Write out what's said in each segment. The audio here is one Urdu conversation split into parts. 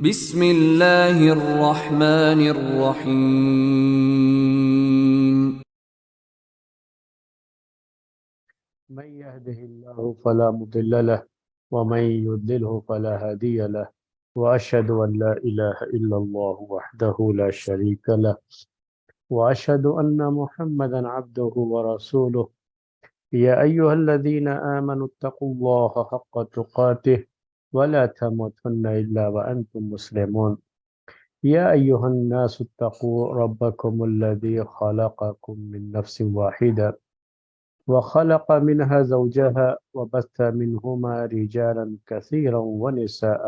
بسم اللہ الرحمن الرحیم. من يهده الله فلا مضل له ومن يضلله فلا هادي له وأشهد أن لا إله إلا الله وحده لا شريك له وأشهد أن محمدا عبده ورسوله يا أيها الذين آمنوا اتقوا الله حق تقاته ولا تموتن إلا وأنتم مسلمون يا أيها الناس اتقوا ربكم الذي خلقكم من نفس واحدة وخلق منها زوجها وبث منهما رجالا كثيرا ونساء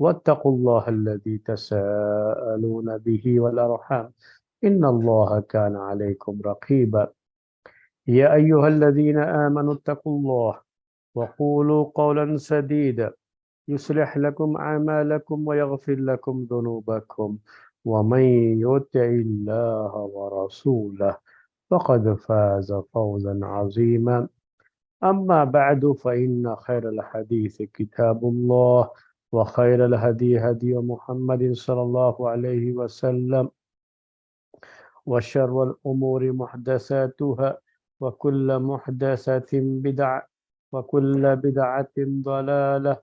واتقوا الله الذي تساءلون به والأرحام إن الله كان عليكم رقيبا يا أيها الذين آمنوا اتقوا الله وقولوا قولا سديدا يصلح لكم أعمالكم ويغفر لكم ذنوبكم ومن يطع الله ورسوله فقد فاز فوزا عظيما أما بعد فإن خير الحديث كتاب الله وخير الهدي هدي محمد صلى الله عليه وسلم وشر الأمور محدثاتها وكل محدثة بدعة وكل بدعة ضلالة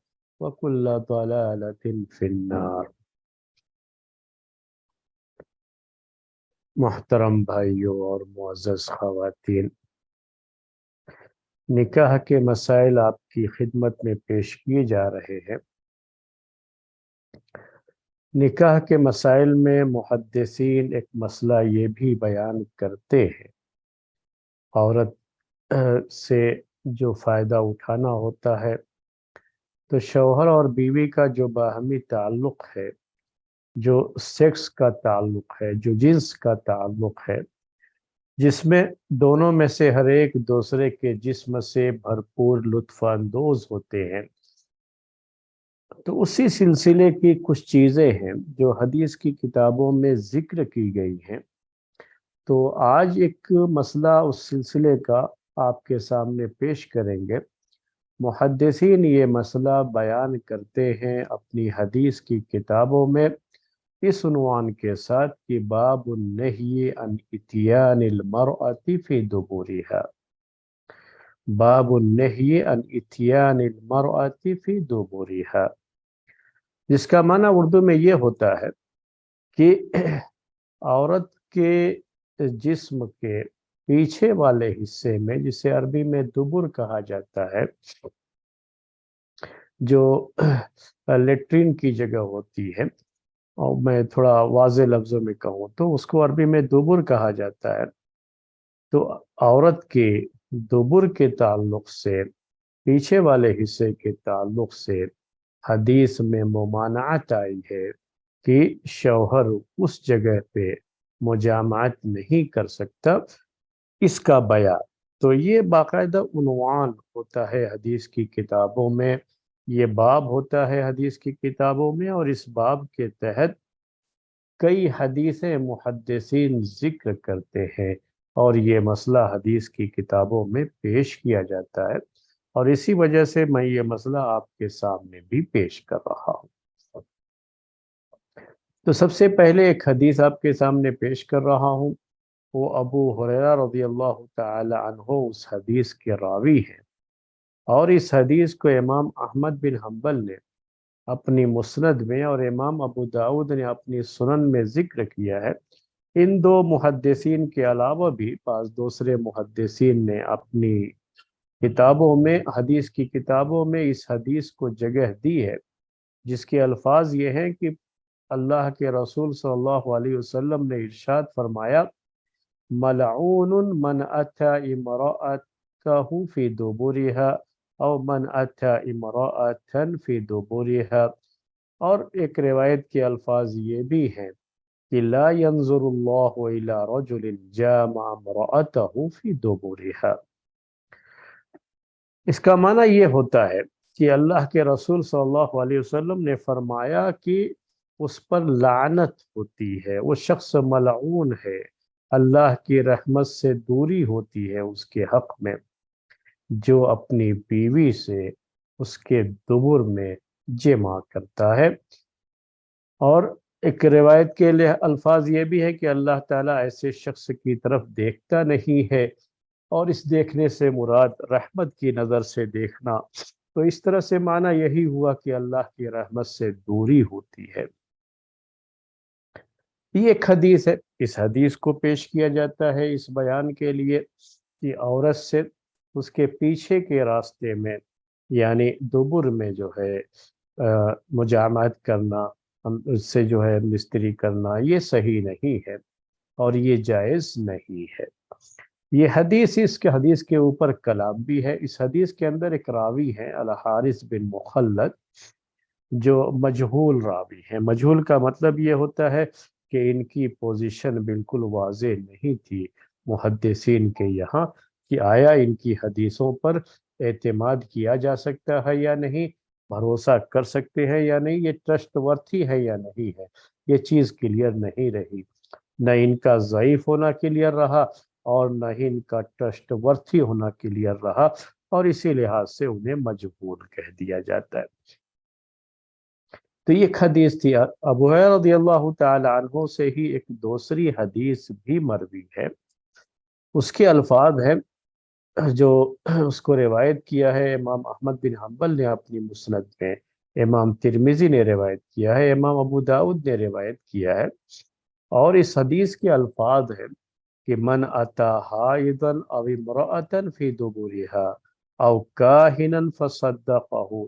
وكل ضلالة في النار۔ محترم بھائیوں اور معزز خواتین، نکاح کے مسائل آپ کی خدمت میں پیش کیے جا رہے ہیں۔ نکاح کے مسائل میں محدثین ایک مسئلہ یہ بھی بیان کرتے ہیں، عورت سے جو فائدہ اٹھانا ہوتا ہے تو شوہر اور بیوی کا جو باہمی تعلق ہے، جو سیکس کا تعلق ہے، جو جنس کا تعلق ہے، جس میں دونوں میں سے ہر ایک دوسرے کے جسم سے بھرپور لطف اندوز ہوتے ہیں، تو اسی سلسلے کی کچھ چیزیں ہیں جو حدیث کی کتابوں میں ذکر کی گئی ہیں۔ تو آج ایک مسئلہ اس سلسلے کا آپ کے سامنے پیش کریں گے۔ محدثین یہ مسئلہ بیان کرتے ہیں اپنی حدیث کی کتابوں میں اس عنوان کے ساتھ کہ باب النہی عن اتیان المرأة فی دبورها، باب النہی عن اتیان المرأة فی دبورها، جس کا معنی اردو میں یہ ہوتا ہے کہ عورت کے جسم کے پیچھے والے حصے میں، جسے عربی میں دبر کہا جاتا ہے، جو لیٹرین کی جگہ ہوتی ہے، اور میں تھوڑا واضح لفظوں میں کہوں تو اس کو عربی میں دبر کہا جاتا ہے۔ تو عورت کے دبر کے تعلق سے، پیچھے والے حصے کے تعلق سے حدیث میں ممانعت آئی ہے کہ شوہر اس جگہ پہ مجامعت نہیں کر سکتا، اس کا بیان۔ تو یہ باقاعدہ عنوان ہوتا ہے حدیث کی کتابوں میں، یہ باب ہوتا ہے حدیث کی کتابوں میں، اور اس باب کے تحت کئی حدیثیں محدثین ذکر کرتے ہیں، اور یہ مسئلہ حدیث کی کتابوں میں پیش کیا جاتا ہے، اور اسی وجہ سے میں یہ مسئلہ آپ کے سامنے بھی پیش کر رہا ہوں۔ تو سب سے پہلے ایک حدیث آپ کے سامنے پیش کر رہا ہوں، وہ ابو ہریرہ رضی اللہ تعالی عنہ اس حدیث کے راوی ہیں، اور اس حدیث کو امام احمد بن حنبل نے اپنی مسند میں اور امام ابو داؤد نے اپنی سنن میں ذکر کیا ہے۔ ان دو محدثین کے علاوہ بھی بعض دوسرے محدثین نے اپنی کتابوں میں، حدیث کی کتابوں میں اس حدیث کو جگہ دی ہے، جس کے الفاظ یہ ہیں کہ اللہ کے رسول صلی اللہ علیہ وسلم نے ارشاد فرمایا، ملعون من اتى امرأته في دبرها او من اتى امرأة في دبرها، اور ایک روایت کے الفاظ یہ بھی ہیں کہ لا ينظر اللہ الى رجل جامع امرأته في دبرها۔ اس کا معنی یہ ہوتا ہے کہ اللہ کے رسول صلی اللہ علیہ وسلم نے فرمایا کہ اس پر لعنت ہوتی ہے، وہ شخص ملعون ہے، اللہ کی رحمت سے دوری ہوتی ہے اس کے حق میں، جو اپنی بیوی سے اس کے دبر میں جمع کرتا ہے۔ اور ایک روایت کے لیے الفاظ یہ بھی ہے کہ اللہ تعالیٰ ایسے شخص کی طرف دیکھتا نہیں ہے، اور اس دیکھنے سے مراد رحمت کی نظر سے دیکھنا، تو اس طرح سے معنی یہی ہوا کہ اللہ کی رحمت سے دوری ہوتی ہے۔ یہ ایک حدیث ہے، اس حدیث کو پیش کیا جاتا ہے اس بیان کے لیے کہ عورت سے اس کے پیچھے کے راستے میں، یعنی دبر میں جو ہے مجامعت کرنا، اس سے جو ہے مستری کرنا، یہ صحیح نہیں ہے اور یہ جائز نہیں ہے۔ یہ حدیث، اس کے حدیث کے اوپر کلام بھی ہے۔ اس حدیث کے اندر ایک راوی ہے الحارث بن مخلد، جو مجہول راوی ہیں۔ مجہول کا مطلب یہ ہوتا ہے کہ ان کی پوزیشن بالکل واضح نہیں تھی محدثین کے یہاں، کہ آیا ان کی حدیثوں پر اعتماد کیا جا سکتا ہے یا نہیں، بھروسہ کر سکتے ہیں یا نہیں، یہ ٹرسٹ ورتھی ہے یا نہیں ہے، یہ چیز کلیئر نہیں رہی۔ نہ ان کا ضعیف ہونا کلیئر رہا اور نہ ہی ان کا ٹرسٹ ورتھی ہونا کلیئر رہا، اور اسی لحاظ سے انہیں مجہول کہہ دیا جاتا ہے۔ تو یہ ایک حدیث تھی۔ ابو ہریرہ رضی اللہ تعالی عنہ سے ہی ایک دوسری حدیث بھی مروی ہے، اس کے الفاظ ہیں جو اس کو روایت کیا ہے امام احمد بن حنبل نے اپنی مسند میں، امام ترمذی نے روایت کیا ہے، امام ابو داؤد نے روایت کیا ہے، اور اس حدیث کے الفاظ ہیں کہ من اتا حائضا او امرأة فی دبرها او کاہنا فصدقه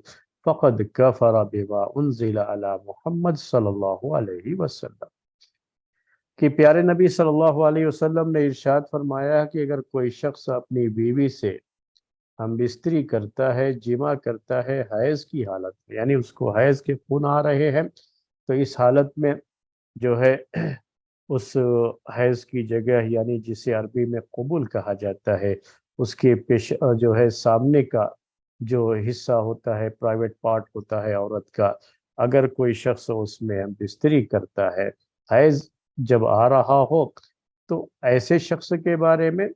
فقد کفر بما انزل علی محمد صلی اللہ علیہ وسلم، کہ پیارے نبی صلی اللہ علیہ وسلم نے ارشاد فرمایا کہ اگر کوئی شخص اپنی بیوی سے ہم بستری کرتا ہے، جمع کرتا ہے حیض کی حالت میں، یعنی اس کو حیض کے خون آ رہے ہیں، تو اس حالت میں جو ہے اس حیض کی جگہ، یعنی جسے عربی میں قبول کہا جاتا ہے، اس کے پیش جو ہے سامنے کا جو حصہ ہوتا ہے، پرائیویٹ پارٹ ہوتا ہے عورت کا، اگر کوئی شخص اس میں بستری کرتا ہے حیض جب آ رہا ہو، تو ایسے شخص کے بارے میں،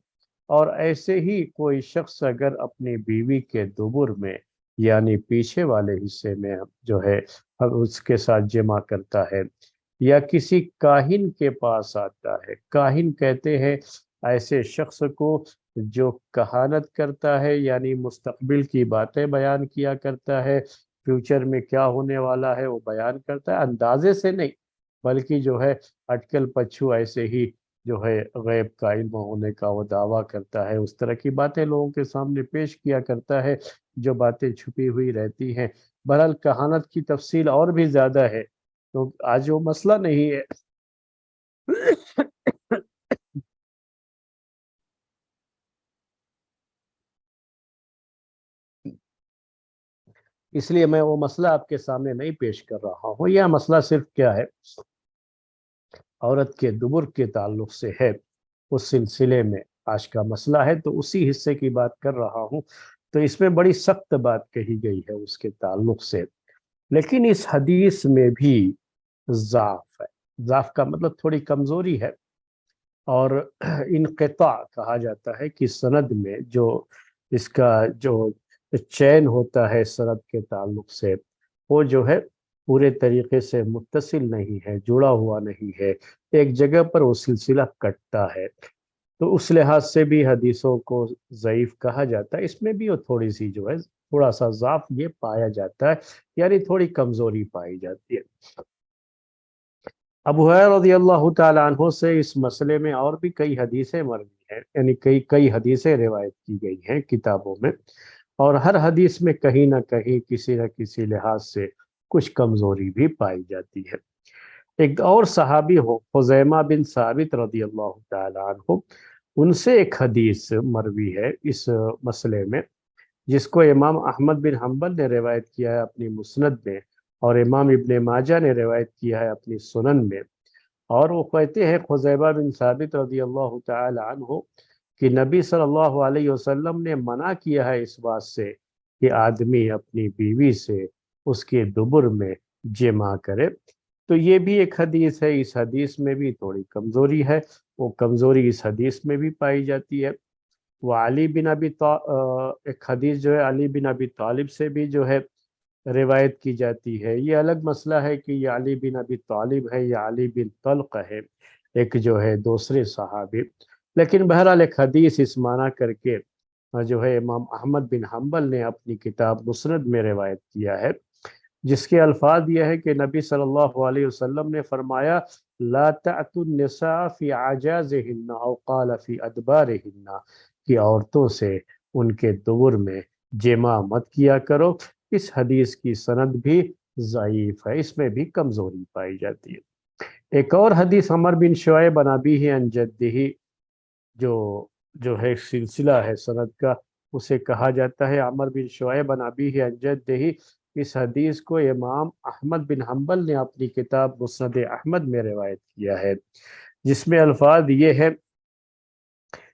اور ایسے ہی کوئی شخص اگر اپنی بیوی کے دبر میں یعنی پیچھے والے حصے میں جو ہے اس کے ساتھ جمع کرتا ہے، یا کسی کاہن کے پاس آتا ہے، کاہن کہتے ہیں ایسے شخص کو جو کہانت کرتا ہے، یعنی مستقبل کی باتیں بیان کیا کرتا ہے، فیوچر میں کیا ہونے والا ہے وہ بیان کرتا ہے، اندازے سے نہیں بلکہ جو ہے اٹکل پچھو ایسے ہی جو ہے غیب کا علم ہونے کا وہ دعویٰ کرتا ہے، اس طرح کی باتیں لوگوں کے سامنے پیش کیا کرتا ہے جو باتیں چھپی ہوئی رہتی ہیں۔ بہرحال کہانت کی تفصیل اور بھی زیادہ ہے، تو آج وہ مسئلہ نہیں ہے۔ اس لیے میں وہ مسئلہ آپ کے سامنے نہیں پیش کر رہا ہوں۔ یہ مسئلہ صرف کیا ہے، عورت کے دبر کے تعلق سے ہے، اس سلسلے میں آج کا مسئلہ ہے، تو اسی حصے کی بات کر رہا ہوں۔ تو اس میں بڑی سخت بات کہی گئی ہے اس کے تعلق سے، لیکن اس حدیث میں بھی ضعف ہے۔ ضعف کا مطلب تھوڑی کمزوری ہے، اور انقطاع کہا جاتا ہے کہ سند میں جو اس کا جو چین ہوتا ہے سند کے تعلق سے، وہ جو ہے پورے طریقے سے متصل نہیں ہے، جڑا ہوا نہیں ہے، ایک جگہ پر وہ سلسلہ کٹتا ہے، تو اس لحاظ سے بھی حدیثوں کو ضعیف کہا جاتا ہے۔ اس میں بھی وہ تھوڑی سی جو ہے تھوڑا سا ضعف یہ پایا جاتا ہے، یعنی تھوڑی کمزوری پائی جاتی ہے۔ ابو ہریرہ رضی اللہ تعالی عنہ سے اس مسئلے میں اور بھی کئی حدیثیں مروی ہیں، یعنی کئی حدیثیں روایت کی گئی ہیں کتابوں میں، اور ہر حدیث میں کہیں نہ کہیں کسی نہ کسی لحاظ سے کچھ کمزوری بھی پائی جاتی ہے۔ ایک اور صحابی ہو خزیمہ بن ثابت رضی اللہ تعالی عنہ، ان سے ایک حدیث مروی ہے اس مسئلے میں، جس کو امام احمد بن حنبل نے روایت کیا ہے اپنی مسند میں، اور امام ابن ماجہ نے روایت کیا ہے اپنی سنن میں، اور وہ کہتے ہیں خزیمہ بن ثابت رضی اللہ تعالی عنہ کہ نبی صلی اللہ علیہ وسلم نے منع کیا ہے اس بات سے کہ آدمی اپنی بیوی سے اس کے دبر میں جمع کرے۔ تو یہ بھی ایک حدیث ہے، اس حدیث میں بھی تھوڑی کمزوری ہے، وہ کمزوری اس حدیث میں بھی پائی جاتی ہے۔ وہ ایک حدیث جو ہے علی بن ابی طالب سے بھی جو ہے روایت کی جاتی ہے۔ یہ الگ مسئلہ ہے کہ یہ علی بن ابی طالب ہے یا علی بن طلق ہے، ایک جو ہے دوسرے صحابی، لیکن بہرحال ایک حدیث اس معنی کر کے جو ہے امام احمد بن حنبل نے اپنی کتاب مسند میں روایت کیا ہے، جس کے الفاظ یہ ہے کہ نبی صلی اللہ علیہ وسلم نے فرمایا لا تأتوا النساء فی عجازہن او قال فی ادبارہن، کہ عورتوں سے ان کے دبر میں جماع مت کیا کرو۔ اس حدیث کی سند بھی ضعیف ہے، اس میں بھی کمزوری پائی جاتی ہے۔ ایک اور حدیث عمر بن شعیب عن ابیہ عن جدہ، جو ہے سلسلہ ہے سند کا، اسے کہا جاتا ہے عمر بن شعیب عن ابیہ عن جدہ۔ اس حدیث کو امام احمد بن حنبل نے اپنی کتاب مسند احمد میں روایت کیا ہے، جس میں الفاظ یہ ہے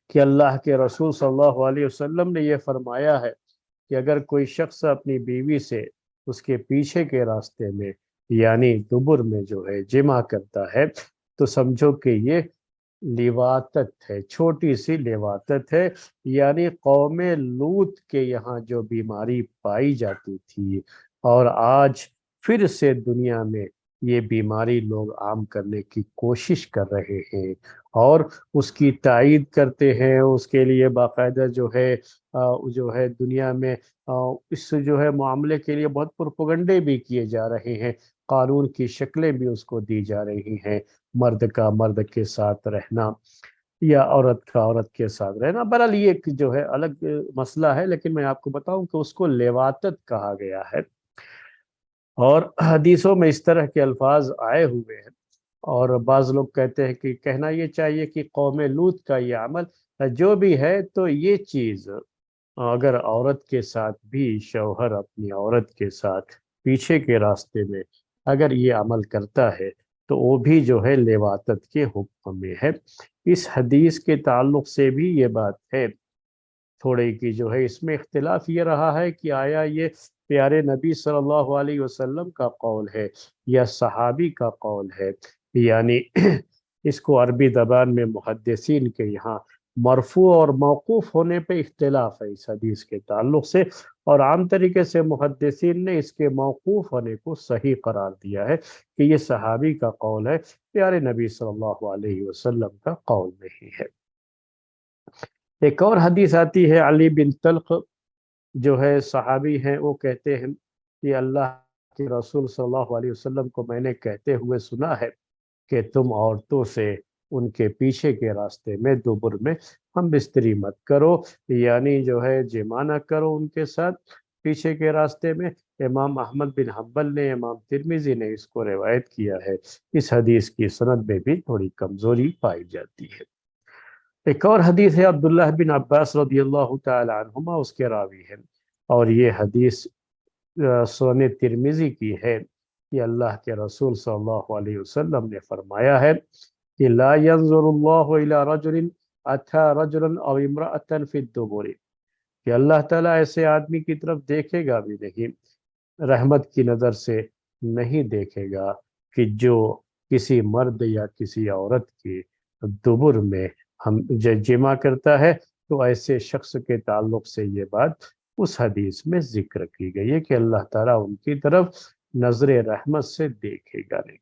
کہ اللہ کے رسول صلی اللہ علیہ وسلم نے یہ فرمایا ہے کہ اگر کوئی شخص اپنی بیوی سے اس کے پیچھے کے راستے میں یعنی دبر میں جو ہے جمع کرتا ہے تو سمجھو کہ یہ لواطت ہے، چھوٹی سی لواطت ہے، یعنی قوم لوط کے یہاں جو بیماری پائی جاتی تھی اور آج پھر سے دنیا میں یہ بیماری لوگ عام کرنے کی کوشش کر رہے ہیں اور اس کی تائید کرتے ہیں، اس کے لیے باقاعدہ جو ہے دنیا میں اس جو ہے معاملے کے لیے بہت پروپیگنڈے بھی کیے جا رہے ہیں، قانون کی شکلیں بھی اس کو دی جا رہی ہیں، مرد کا مرد کے ساتھ رہنا یا عورت کا عورت کے ساتھ رہنا۔ بہرحال یہ ایک جو ہے الگ مسئلہ ہے، لیکن میں آپ کو بتاؤں کہ اس کو لواطت کہا گیا ہے، اور حدیثوں میں اس طرح کے الفاظ آئے ہوئے ہیں، اور بعض لوگ کہتے ہیں کہ کہنا یہ چاہیے کہ قوم لوط کا یہ عمل جو بھی ہے، تو یہ چیز اگر عورت کے ساتھ بھی شوہر اپنی عورت کے ساتھ پیچھے کے راستے میں اگر یہ عمل کرتا ہے تو وہ بھی جو ہے لواطت کے حکم میں ہے۔ اس حدیث کے تعلق سے بھی یہ بات ہے تھوڑے کی جو ہے، اس میں اختلاف یہ رہا ہے کہ آیا یہ پیارے نبی صلی اللہ علیہ وسلم کا قول ہے یا صحابی کا قول ہے، یعنی اس کو عربی زبان میں محدثین کے یہاں مرفوع اور موقوف ہونے پہ اختلاف ہے اس حدیث کے تعلق سے، اور عام طریقے سے محدثین نے اس کے موقوف ہونے کو صحیح قرار دیا ہے کہ یہ صحابی کا قول ہے، پیارے نبی صلی اللہ علیہ وسلم کا قول نہیں ہے۔ ایک اور حدیث آتی ہے، علی بن طلق جو ہے صحابی ہیں، وہ کہتے ہیں کہ اللہ کے رسول صلی اللہ علیہ وسلم کو میں نے کہتے ہوئے سنا ہے کہ تم عورتوں سے ان کے پیچھے کے راستے میں دبر میں ہم بستری مت کرو، یعنی جو ہے جمع نہ کرو ان کے ساتھ پیچھے کے راستے میں۔ امام احمد بن حنبل نے، امام ترمذی نے اس کو روایت کیا ہے، اس حدیث کی سند میں بھی تھوڑی کمزوری پائی جاتی ہے۔ ایک اور حدیث ہے عبداللہ بن عباس رضی اللہ تعالی عنہما، اس کے راوی ہیں، اور یہ حدیث سنن ترمذی کی ہے کہ اللہ کے رسول صلی اللہ علیہ وسلم نے فرمایا ہے کہ لا ينظر اللہ الی رجل اتى رجلا او امرأة فی الدبر، کہ اللہ تعالیٰ ایسے آدمی کی طرف دیکھے گا بھی نہیں، رحمت کی نظر سے نہیں دیکھے گا، کہ جو کسی مرد یا کسی عورت کے دبر میں ہم جمع کرتا ہے، تو ایسے شخص کے تعلق سے یہ بات اس حدیث میں ذکر کی گئی ہے کہ اللہ تعالیٰ ان کی طرف نظر رحمت سے دیکھے گا نہیں۔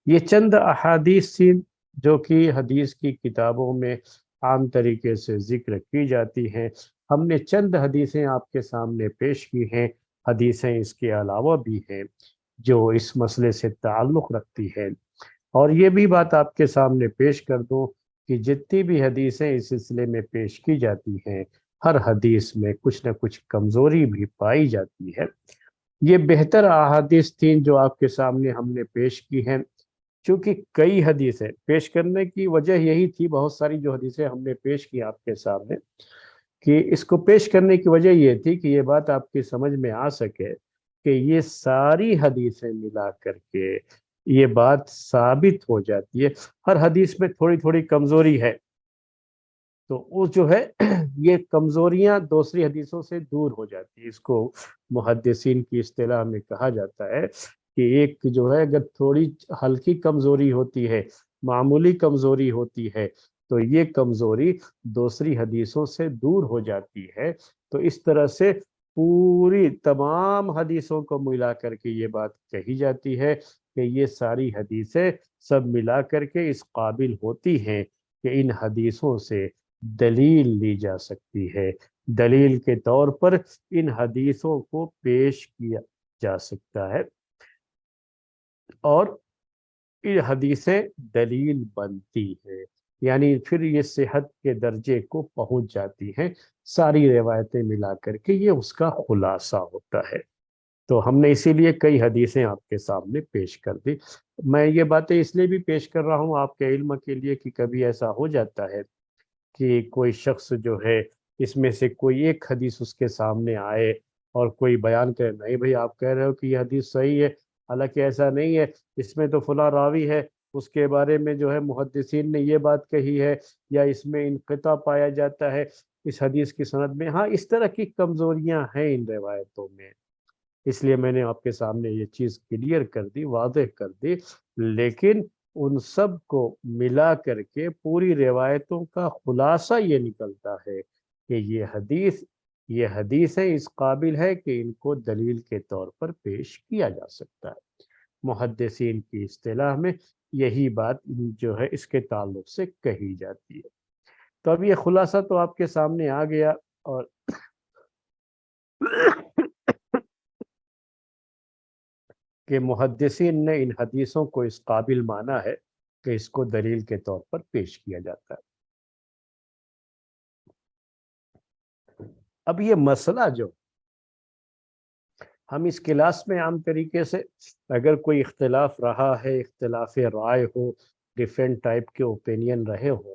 یہ چند احادیث تھیں جو کہ حدیث کی کتابوں میں عام طریقے سے ذکر کی جاتی ہیں، ہم نے چند حدیثیں آپ کے سامنے پیش کی ہیں، حدیثیں اس کے علاوہ بھی ہیں جو اس مسئلے سے تعلق رکھتی ہیں، اور یہ بھی بات آپ کے سامنے پیش کر دوں کہ جتنی بھی حدیثیں اس سلسلے میں پیش کی جاتی ہیں، ہر حدیث میں کچھ نہ کچھ کمزوری بھی پائی جاتی ہے۔ یہ بہتر احادیث تھیں جو آپ کے سامنے ہم نے پیش کی ہیں، چونکہ کئی حدیثیں پیش کرنے کی وجہ یہی تھی، بہت ساری جو حدیثیں ہم نے پیش کی آپ کے سامنے، کہ اس کو پیش کرنے کی وجہ یہ تھی کہ یہ بات آپ کی سمجھ میں آ سکے کہ یہ ساری حدیثیں ملا کر کے یہ بات ثابت ہو جاتی ہے، ہر حدیث میں تھوڑی تھوڑی کمزوری ہے، تو وہ جو ہے یہ کمزوریاں دوسری حدیثوں سے دور ہو جاتی ہے۔ اس کو محدثین کی اصطلاح میں کہا جاتا ہے کہ ایک جو ہے اگر تھوڑی ہلکی کمزوری ہوتی ہے، معمولی کمزوری ہوتی ہے، تو یہ کمزوری دوسری حدیثوں سے دور ہو جاتی ہے، تو اس طرح سے پوری تمام حدیثوں کو ملا کر کے یہ بات کہی جاتی ہے کہ یہ ساری حدیثیں سب ملا کر کے اس قابل ہوتی ہیں کہ ان حدیثوں سے دلیل لی جا سکتی ہے، دلیل کے طور پر ان حدیثوں کو پیش کیا جا سکتا ہے، اور یہ حدیثیں دلیل بنتی ہیں، یعنی پھر یہ صحت کے درجے کو پہنچ جاتی ہیں، ساری روایتیں ملا کر کے یہ اس کا خلاصہ ہوتا ہے۔ تو ہم نے اسی لیے کئی حدیثیں آپ کے سامنے پیش کر دی۔ میں یہ باتیں اس لیے بھی پیش کر رہا ہوں آپ کے علم کے لیے کہ کبھی ایسا ہو جاتا ہے کہ کوئی شخص جو ہے اس میں سے کوئی ایک حدیث اس کے سامنے آئے اور کوئی بیان کرے، نہیں بھئی آپ کہہ رہے ہو کہ یہ حدیث صحیح ہے، حالانکہ ایسا نہیں ہے، اس میں تو فلاں راوی ہے، اس کے بارے میں جو ہے محدثین نے یہ بات کہی ہے، یا اس میں انقطاع پایا جاتا ہے اس حدیث کی سند میں۔ ہاں، اس طرح کی کمزوریاں ہیں ان روایتوں میں، اس لیے میں نے آپ کے سامنے یہ چیز کلیئر کر دی، واضح کر دی، لیکن ان سب کو ملا کر کے پوری روایتوں کا خلاصہ یہ نکلتا ہے کہ یہ حدیثیں اس قابل ہے کہ ان کو دلیل کے طور پر پیش کیا جا سکتا ہے۔ محدثین کی اصطلاح میں یہی بات جو ہے اس کے تعلق سے کہی جاتی ہے۔ تو اب یہ خلاصہ تو آپ کے سامنے آ گیا، اور کہ محدثین نے ان حدیثوں کو اس قابل مانا ہے کہ اس کو دلیل کے طور پر پیش کیا جاتا ہے۔ اب یہ مسئلہ جو ہم اس کلاس میں عام طریقے سے اگر کوئی اختلاف رہا ہے، اختلاف رائے ہو، ڈیفرنٹ ٹائپ کے اوپینین رہے ہوں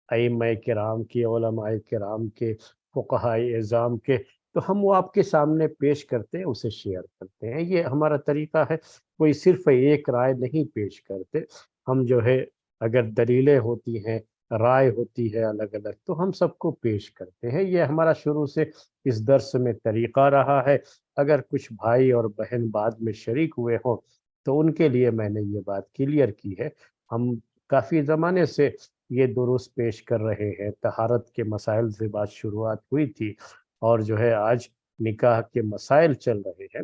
ائمہ کرام کے، علماء کرام کے، فقہاء اعظام کے، تو ہم وہ آپ کے سامنے پیش کرتے ہیں، اسے شیئر کرتے ہیں، یہ ہمارا طریقہ ہے۔ کوئی صرف ایک رائے نہیں پیش کرتے، ہم جو ہے اگر دلیلیں ہوتی ہیں، رائے ہوتی ہے الگ الگ، تو ہم سب کو پیش کرتے ہیں۔ یہ ہمارا شروع سے اس درس میں طریقہ رہا ہے۔ اگر کچھ بھائی اور بہن بعد میں شریک ہوئے ہوں تو ان کے لیے میں نے یہ بات کلیئر کی ہے۔ ہم کافی زمانے سے یہ دروس پیش کر رہے ہیں، طہارت کے مسائل سے بات شروعات ہوئی تھی، اور جو ہے آج نکاح کے مسائل چل رہے ہیں،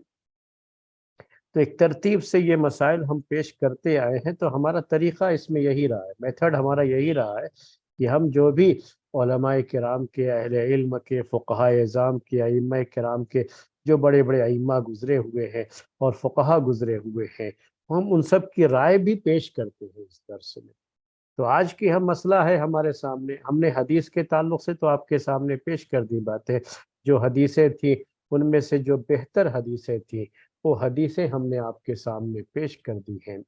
تو ایک ترتیب سے یہ مسائل ہم پیش کرتے آئے ہیں۔ تو ہمارا طریقہ اس میں یہی رہا ہے، میتھڈ ہمارا یہی رہا ہے کہ ہم جو بھی علماء کرام کے، اہل علم کے، فقہاء اعظام کے، ائمہ کرام کے جو بڑے بڑے ائمہ گزرے ہوئے ہیں اور فقہا گزرے ہوئے ہیں، ہم ان سب کی رائے بھی پیش کرتے ہیں اس درس میں۔ تو آج کی ہم مسئلہ ہے ہمارے سامنے، ہم نے حدیث کے تعلق سے تو آپ کے سامنے پیش کر دی باتیں، جو حدیثیں تھیں ان میں سے جو بہتر حدیثیں تھیں وہ حدیثیں ہم نے آپ کے سامنے پیش کر دی ہیں،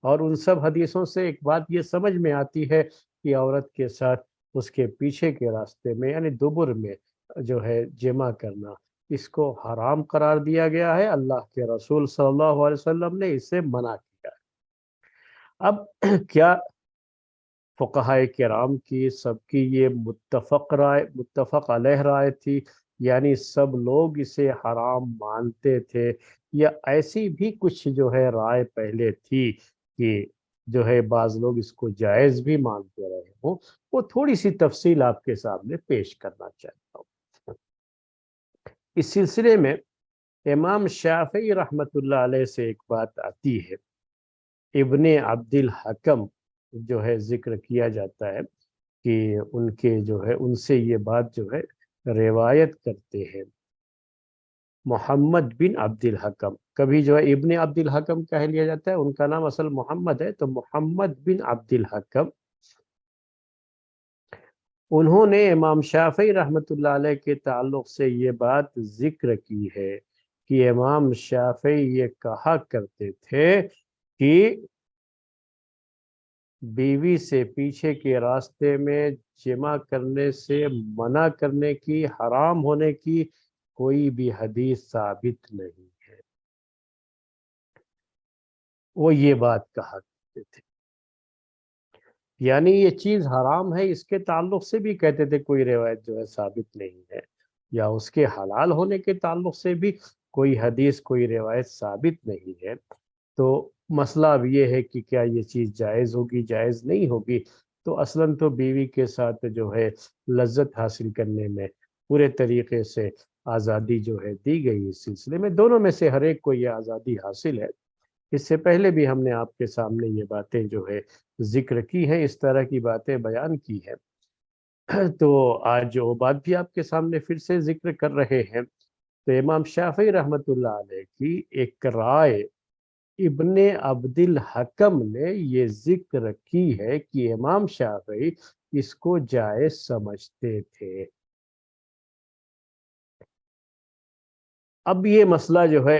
اور ان سب حدیثوں سے ایک بات یہ سمجھ میں آتی ہے کہ عورت کے ساتھ اس کے پیچھے کے راستے میں یعنی دبر میں جو ہے جمع کرنا، اس کو حرام قرار دیا گیا ہے، اللہ کے رسول صلی اللہ علیہ وسلم نے اس سے منع کیا ہے۔ اب کیا فقہائے کرام کی سب کی یہ متفق علیہ رائے تھی، یعنی سب لوگ اسے حرام مانتے تھے، یا ایسی بھی کچھ جو ہے رائے پہلے تھی کہ جو ہے بعض لوگ اس کو جائز بھی مانتے رہے ہوں؟ وہ تھوڑی سی تفصیل آپ کے سامنے پیش کرنا چاہتا ہوں۔ اس سلسلے میں امام شافعی رحمۃ اللہ علیہ سے ایک بات آتی ہے، ابن عبد الحکم جو ہے ذکر کیا جاتا ہے کہ ان کے جو ہے ان سے یہ بات جو ہے روایت کرتے ہیں محمد بن عبد الحکم، کبھی جو ہے ابن عبد الحکم کہہ لیا جاتا ہے، ان کا نام اصل محمد ہے، تو محمد بن عبد الحکم، انہوں نے امام شافعی رحمۃ اللہ علیہ کے تعلق سے یہ بات ذکر کی ہے کہ امام شافعی یہ کہا کرتے تھے کہ بیوی سے پیچھے کے راستے میں جمع کرنے سے منع کرنے کی، حرام ہونے کی کوئی بھی حدیث ثابت نہیں ہے۔ وہ یہ بات کہا کرتے تھے، یعنی یہ چیز حرام ہے اس کے تعلق سے بھی کہتے تھے کوئی روایت جو ہے ثابت نہیں ہے، یا اس کے حلال ہونے کے تعلق سے بھی کوئی حدیث، کوئی روایت ثابت نہیں ہے۔ تو مسئلہ اب یہ ہے کہ کیا یہ چیز جائز ہوگی، جائز نہیں ہوگی؟ تو اصلاً تو بیوی کے ساتھ جو ہے لذت حاصل کرنے میں پورے طریقے سے آزادی جو ہے دی گئی اس سلسلے میں، دونوں میں سے ہر ایک کو یہ آزادی حاصل ہے۔ اس سے پہلے بھی ہم نے آپ کے سامنے یہ باتیں جو ہے ذکر کی ہیں، اس طرح کی باتیں بیان کی ہیں۔ تو آج وہ بات بھی آپ کے سامنے پھر سے ذکر کر رہے ہیں۔ تو امام شافعی رحمۃ اللہ علیہ کی ایک رائے ابن عبد الحکم نے یہ ذکر کی ہے کہ امام شافعی اس کو جائز سمجھتے تھے۔ اب یہ مسئلہ جو ہے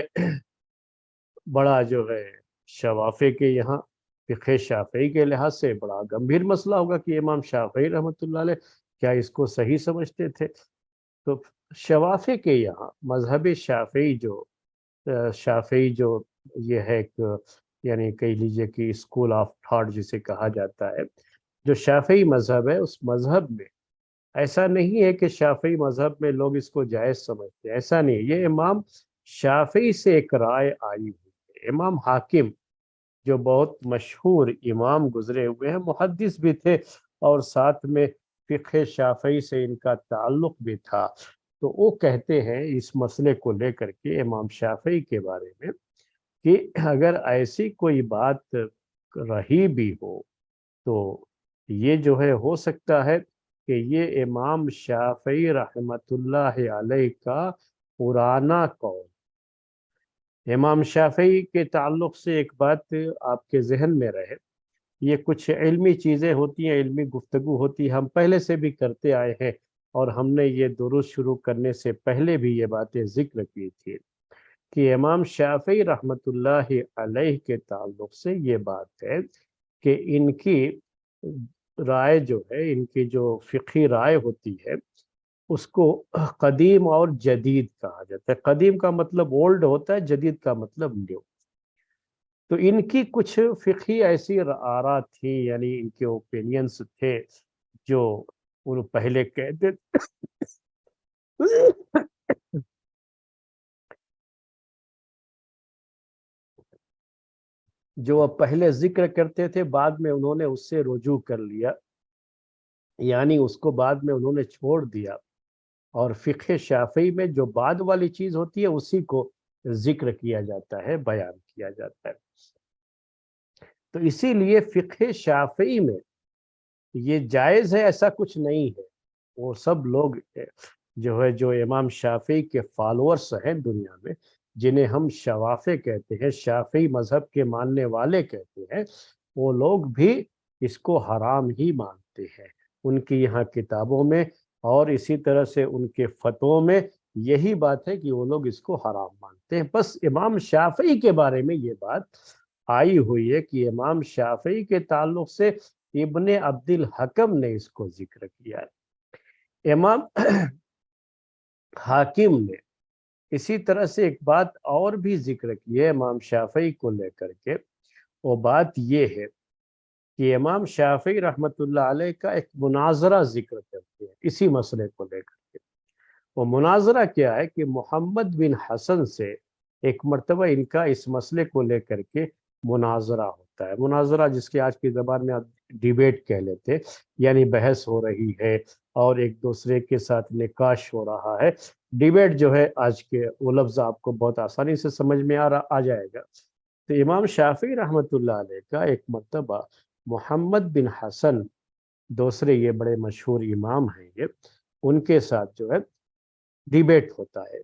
بڑا جو ہے شوافے کے یہاں فقہ شافعی کے لحاظ سے بڑا گمبھیر مسئلہ ہوگا کہ امام شافعی رحمۃ اللہ علیہ کیا اس کو صحیح سمجھتے تھے۔ تو شوافے کے یہاں مذہب شافعی جو یہ ہے ایک، یعنی کہہ لیجئے کہ اسکول آف تھاٹ جسے کہا جاتا ہے، جو شافعی مذہب ہے اس مذہب میں ایسا نہیں ہے کہ شافعی مذہب میں لوگ اس کو جائز سمجھتے ہیں، ایسا نہیں ہے۔ یہ امام شافعی سے ایک رائے آئی ہوئی ہے۔ امام حاکم جو بہت مشہور امام گزرے ہوئے ہیں، محدث بھی تھے اور ساتھ میں فقہ شافعی سے ان کا تعلق بھی تھا، تو وہ کہتے ہیں اس مسئلے کو لے کر کے امام شافعی کے بارے میں کہ اگر ایسی کوئی بات رہی بھی ہو تو یہ جو ہے ہو سکتا ہے کہ یہ امام شافعی رحمۃ اللہ علیہ کا پرانا قول۔ امام شافعی کے تعلق سے ایک بات آپ کے ذہن میں رہے، یہ کچھ علمی چیزیں ہوتی ہیں، علمی گفتگو ہوتی ہے، ہم پہلے سے بھی کرتے آئے ہیں اور ہم نے یہ دروس شروع کرنے سے پہلے بھی یہ باتیں ذکر کی تھی کہ امام شافعی رحمۃ اللہ علیہ کے تعلق سے یہ بات ہے کہ ان کی رائے جو ہے، ان کی جو فقہی رائے ہوتی ہے اس کو قدیم اور جدید کہا جاتا ہے۔ قدیم کا مطلب اولڈ ہوتا ہے، جدید کا مطلب نیو۔ تو ان کی کچھ فقہی ایسی آراء تھی، یعنی ان کے اوپینینز تھے جو ان پہلے کہتے جو پہلے ذکر کرتے تھے بعد میں انہوں نے اس سے رجوع کر لیا، یعنی اس کو بعد میں انہوں نے چھوڑ دیا، اور فقہ شافعی میں جو بعد والی چیز ہوتی ہے اسی کو ذکر کیا جاتا ہے، بیان کیا جاتا ہے۔ تو اسی لیے فقہ شافعی میں یہ جائز ہے ایسا کچھ نہیں ہے۔ وہ سب لوگ جو امام شافعی کے فالورز ہیں دنیا میں، جنہیں ہم شوافے کہتے ہیں، شافعی مذہب کے ماننے والے کہتے ہیں، وہ لوگ بھی اس کو حرام ہی مانتے ہیں۔ ان کی یہاں کتابوں میں اور اسی طرح سے ان کے فتووں میں یہی بات ہے کہ وہ لوگ اس کو حرام مانتے ہیں۔ بس امام شافعی کے بارے میں یہ بات آئی ہوئی ہے کہ امام شافعی کے تعلق سے ابن عبد الحکم نے اس کو ذکر کیا ہے۔ امام حاکم نے اسی طرح سے ایک بات اور بھی ذکر کی ہے امام شافعی کو لے کر کے، وہ بات یہ ہے کہ امام شافعی رحمۃ اللہ علیہ کا ایک مناظرہ ذکر کرتے ہیں اسی مسئلے کو لے کر کے۔ وہ مناظرہ کیا ہے کہ محمد بن حسن سے ایک مرتبہ ان کا اس مسئلے کو لے کر کے مناظرہ ہوتا ہے۔ مناظرہ جس کے آج کی زبان میں آپ ڈیبیٹ کہہ لیتے، یعنی بحث ہو رہی ہے اور ایک دوسرے کے ساتھ نقاش ہو رہا ہے۔ ڈیبیٹ جو ہے آج کے وہ لفظ آپ کو بہت آسانی سے سمجھ میں آ جائے گا۔ تو امام شافعی رحمۃ اللہ علیہ کا ایک مرتبہ محمد بن حسن، دوسرے یہ بڑے مشہور امام ہیں یہ، ان کے ساتھ جو ہے ڈیبیٹ ہوتا ہے۔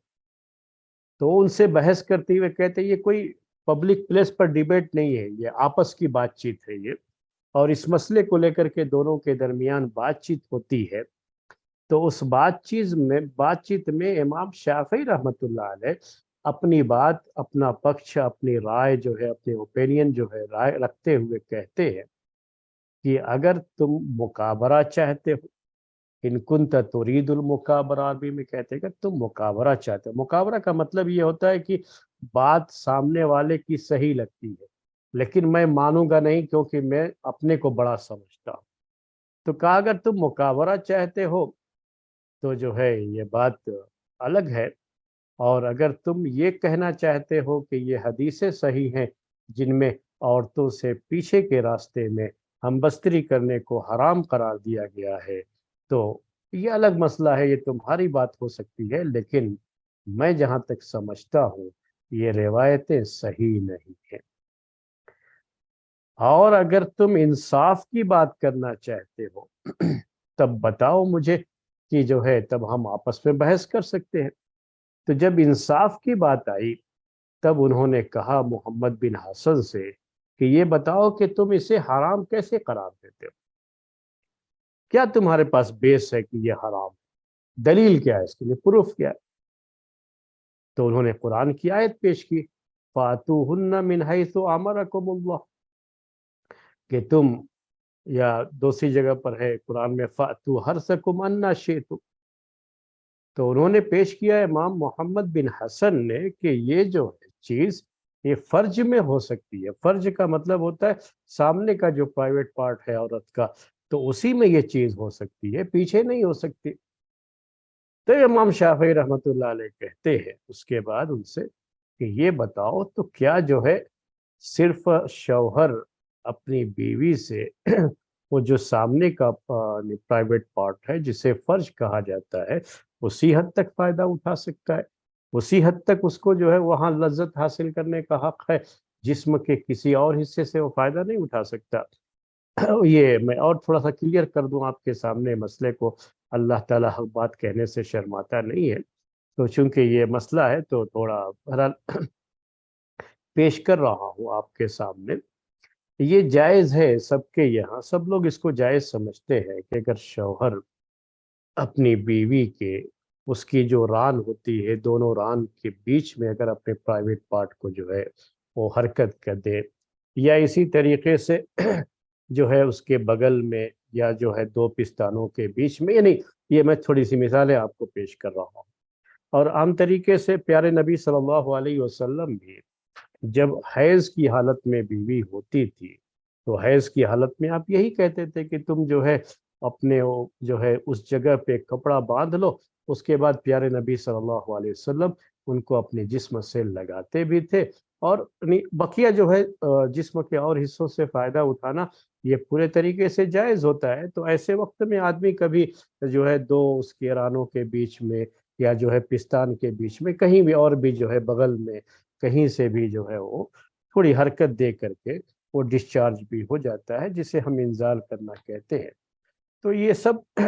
تو ان سے بحث کرتے ہوئے کہتے ہیں یہ کوئی پبلک پلیس پر ڈیبیٹ نہیں ہے، یہ آپس کی بات چیت ہے یہ، اور اس مسئلے کو لے کر کے دونوں کے درمیان بات چیت ہوتی ہے۔ تو اس بات چیت میں امام شافعی رحمۃ اللہ علیہ اپنی بات، اپنا پکش، اپنی رائے جو ہے، اپنے اوپینین جو ہے رائے رکھتے ہوئے کہتے ہیں کہ اگر تم مکابرہ چاہتے ہو، ان کنت ترید المکابرہ، عربی میں کہتے ہیں کہ تم مکابرہ چاہتے ہو۔ مکابرہ کا مطلب یہ ہوتا ہے کہ بات سامنے والے کی صحیح لگتی ہے لیکن میں مانوں گا نہیں کیونکہ میں اپنے کو بڑا سمجھتا ہوں۔ تو کہا اگر تم مکابرہ چاہتے ہو تو جو ہے یہ بات الگ ہے، اور اگر تم یہ کہنا چاہتے ہو کہ یہ حدیثیں صحیح ہیں جن میں عورتوں سے پیچھے کے راستے میں ہم بستری کرنے کو حرام قرار دیا گیا ہے، تو یہ الگ مسئلہ ہے، یہ تمہاری بات ہو سکتی ہے، لیکن میں جہاں تک سمجھتا ہوں یہ روایتیں صحیح نہیں ہیں۔ اور اگر تم انصاف کی بات کرنا چاہتے ہو تب بتاؤ مجھے کہ جو ہے تب ہم آپس میں بحث کر سکتے ہیں۔ تو جب انصاف کی بات آئی تب انہوں نے کہا محمد بن حسن سے کہ یہ بتاؤ کہ تم اسے حرام کیسے قرار دیتے ہو؟ کیا تمہارے پاس بیس ہے کہ یہ حرام؟ دلیل کیا ہے اس کے لیے؟ پروف کیا ہے؟ تو انہوں نے قرآن کی آیت پیش کی، فَاتُوهُنَّ مِنْ حَيْثُ أَمَرَكُمُ اللَّهُ، کہ تم، یا دوسری جگہ پر ہے قرآن میں فَأْتُوا حَرْثَكُمْ أَنَّىٰ شِئْتُمْ۔ تو انہوں نے پیش کیا امام محمد بن حسن نے کہ یہ جو ہے چیز یہ فرج میں ہو سکتی ہے۔ فرج کا مطلب ہوتا ہے سامنے کا جو پرائیویٹ پارٹ ہے عورت کا، تو اسی میں یہ چیز ہو سکتی ہے، پیچھے نہیں ہو سکتی۔ تو امام شافعی رحمۃ اللہ علیہ کہتے ہیں اس کے بعد ان سے کہ یہ بتاؤ تو کیا جو ہے صرف شوہر اپنی بیوی سے وہ جو سامنے کا پرائیویٹ پارٹ ہے جسے فرج کہا جاتا ہے اسی حد تک فائدہ اٹھا سکتا ہے، اسی حد تک اس کو جو ہے وہاں لذت حاصل کرنے کا حق ہے، جسم کے کسی اور حصے سے وہ فائدہ نہیں اٹھا سکتا؟ یہ میں اور تھوڑا سا کلیئر کر دوں آپ کے سامنے مسئلے کو، اللہ تعالیٰ حق بات کہنے سے شرماتا نہیں ہے، تو چونکہ یہ مسئلہ ہے تو تھوڑا بہرحال پیش کر رہا ہوں آپ کے سامنے۔ یہ جائز ہے سب کے یہاں، سب لوگ اس کو جائز سمجھتے ہیں کہ اگر شوہر اپنی بیوی کے اس کی جو ران ہوتی ہے دونوں ران کے بیچ میں اگر اپنے پرائیویٹ پارٹ کو جو ہے وہ حرکت کر دے، یا اسی طریقے سے جو ہے اس کے بغل میں، یا جو ہے دو پستانوں کے بیچ میں، یعنی یہ میں تھوڑی سی مثالیں آپ کو پیش کر رہا ہوں۔ اور عام طریقے سے پیارے نبی صلی اللہ علیہ وسلم بھی جب حیض کی حالت میں بیوی ہوتی تھی تو حیض کی حالت میں آپ یہی کہتے تھے کہ تم جو ہے اپنے جو ہے اس جگہ پہ کپڑا باندھ لو، اس کے بعد پیارے نبی صلی اللہ علیہ وسلم ان کو اپنے جسم سے لگاتے بھی تھے، اور بقیہ جو ہے جسم کے اور حصوں سے فائدہ اٹھانا یہ پورے طریقے سے جائز ہوتا ہے۔ تو ایسے وقت میں آدمی کبھی جو ہے دو اس کے رانوں کے بیچ میں، یا جو ہے پستان کے بیچ میں، کہیں بھی اور بھی جو ہے بغل میں کہیں سے بھی جو ہے وہ تھوڑی حرکت دے کر کے وہ ڈسچارج بھی ہو جاتا ہے، جسے ہم انزال کرنا کہتے ہیں۔ تو یہ سب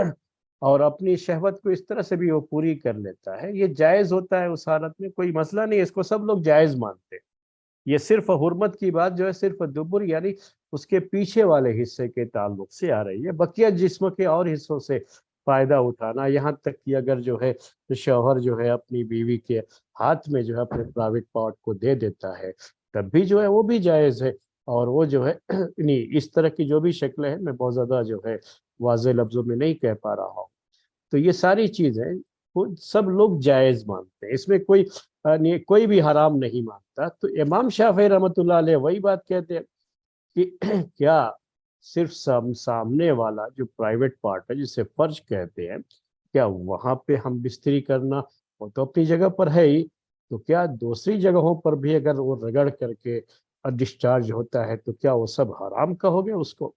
اور اپنی شہوت کو اس طرح سے بھی وہ پوری کر لیتا ہے، یہ جائز ہوتا ہے اس حالت میں، کوئی مسئلہ نہیں، اس کو سب لوگ جائز مانتے ہیں۔ یہ صرف حرمت کی بات جو ہے صرف دبر یعنی اس کے پیچھے والے حصے کے تعلق سے آ رہی ہے، بقیہ جسم کے اور حصوں سے فائدہ اٹھانا، یہاں تک کہ اگر جو ہے شوہر جو ہے اپنی بیوی کے ہاتھ میں جو ہے اپنے پرائیویٹ پارٹ کو دے دیتا ہے تب بھی جو ہے وہ بھی جائز ہے۔ اور وہ جو ہے اس طرح کی جو بھی شکلیں ہیں میں بہت زیادہ جو ہے واضح لفظوں میں نہیں کہہ پا رہا ہوں، تو یہ ساری چیزیں وہ سب لوگ جائز مانتے ہیں، اس میں کوئی بھی حرام نہیں مانتا۔ تو امام شافعی رحمۃ اللہ علیہ وہی بات کہتے ہیں کہ کیا صرف سامنے والا جو پرائیویٹ پارٹ ہے جسے فرج کہتے ہیں، کیا وہاں پہ ہم بستری کرنا وہ تو اپنی جگہ پر ہے ہی، تو کیا دوسری جگہوں پر بھی اگر وہ رگڑ کر کے ڈسچارج ہوتا ہے تو کیا وہ سب حرام کہو گے اس کو؟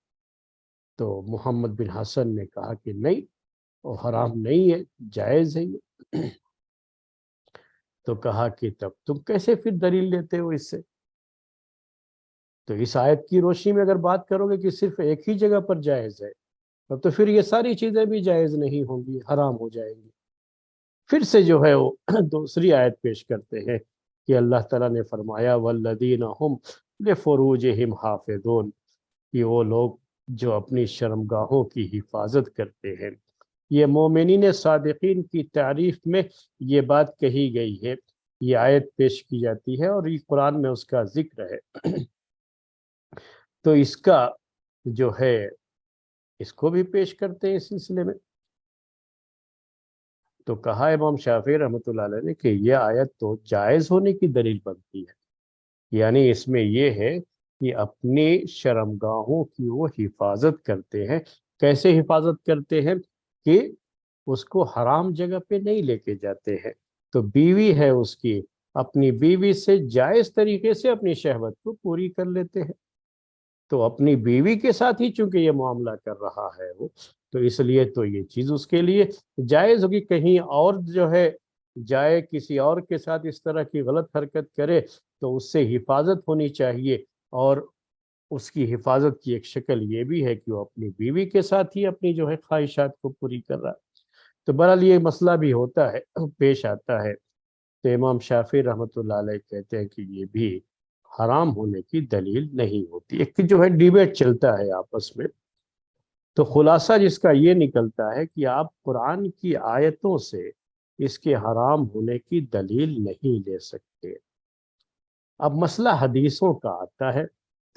تو محمد بن حسن نے کہا کہ نہیں، وہ حرام نہیں ہے، جائز ہے یہ۔ تو کہا کہ تب تم کیسے پھر دلیل لیتے ہو اس سے؟ تو اس آیت کی روشنی میں اگر بات کرو گے کہ صرف ایک ہی جگہ پر جائز ہے تب تو پھر یہ ساری چیزیں بھی جائز نہیں ہوں گی، حرام ہو جائیں گی۔ پھر سے جو ہے وہ دوسری آیت پیش کرتے ہیں کہ اللہ تعالیٰ نے فرمایا والذین هم لفروجہم حافظون، کہ وہ لوگ جو اپنی شرمگاہوں کی حفاظت کرتے ہیں۔ یہ مومنین صادقین کی تعریف میں یہ بات کہی گئی ہے، یہ آیت پیش کی جاتی ہے اور یہ قرآن میں اس کا ذکر ہے۔ تو اس کا جو ہے اس کو بھی پیش کرتے ہیں اس سلسلے میں۔ تو کہا امام شافعی رحمۃ اللہ علیہ نے کہ یہ آیت تو جائز ہونے کی دلیل بنتی ہے، یعنی اس میں یہ ہے کہ اپنی شرمگاہوں کی وہ حفاظت کرتے ہیں۔ کیسے حفاظت کرتے ہیں؟ کہ اس کو حرام جگہ پہ نہیں لے کے جاتے ہیں۔ تو بیوی ہے اس کی، اپنی بیوی سے جائز طریقے سے اپنی شہوت کو پوری کر لیتے ہیں۔ تو اپنی بیوی کے ساتھ ہی چونکہ یہ معاملہ کر رہا ہے وہ، تو اس لیے تو یہ چیز اس کے لیے جائز ہوگی۔ کہیں اور جو ہے جائے کسی اور کے ساتھ اس طرح کی غلط حرکت کرے تو اس سے حفاظت ہونی چاہیے، اور اس کی حفاظت کی ایک شکل یہ بھی ہے کہ وہ اپنی بیوی کے ساتھ ہی اپنی جو ہے خواہشات کو پوری کر رہا ہے۔ تو بہرحال یہ مسئلہ بھی ہوتا ہے، پیش آتا ہے، تو امام شافعی رحمۃ اللہ علیہ کہتے ہیں کہ یہ بھی حرام ہونے کی دلیل نہیں ہوتی۔ ایک جو ہے ڈیبیٹ چلتا ہے آپس میں، تو خلاصہ جس کا یہ نکلتا ہے کہ آپ قرآن کی آیتوں سے اس کے حرام ہونے کی دلیل نہیں لے سکتے۔ اب مسئلہ حدیثوں کا آتا ہے،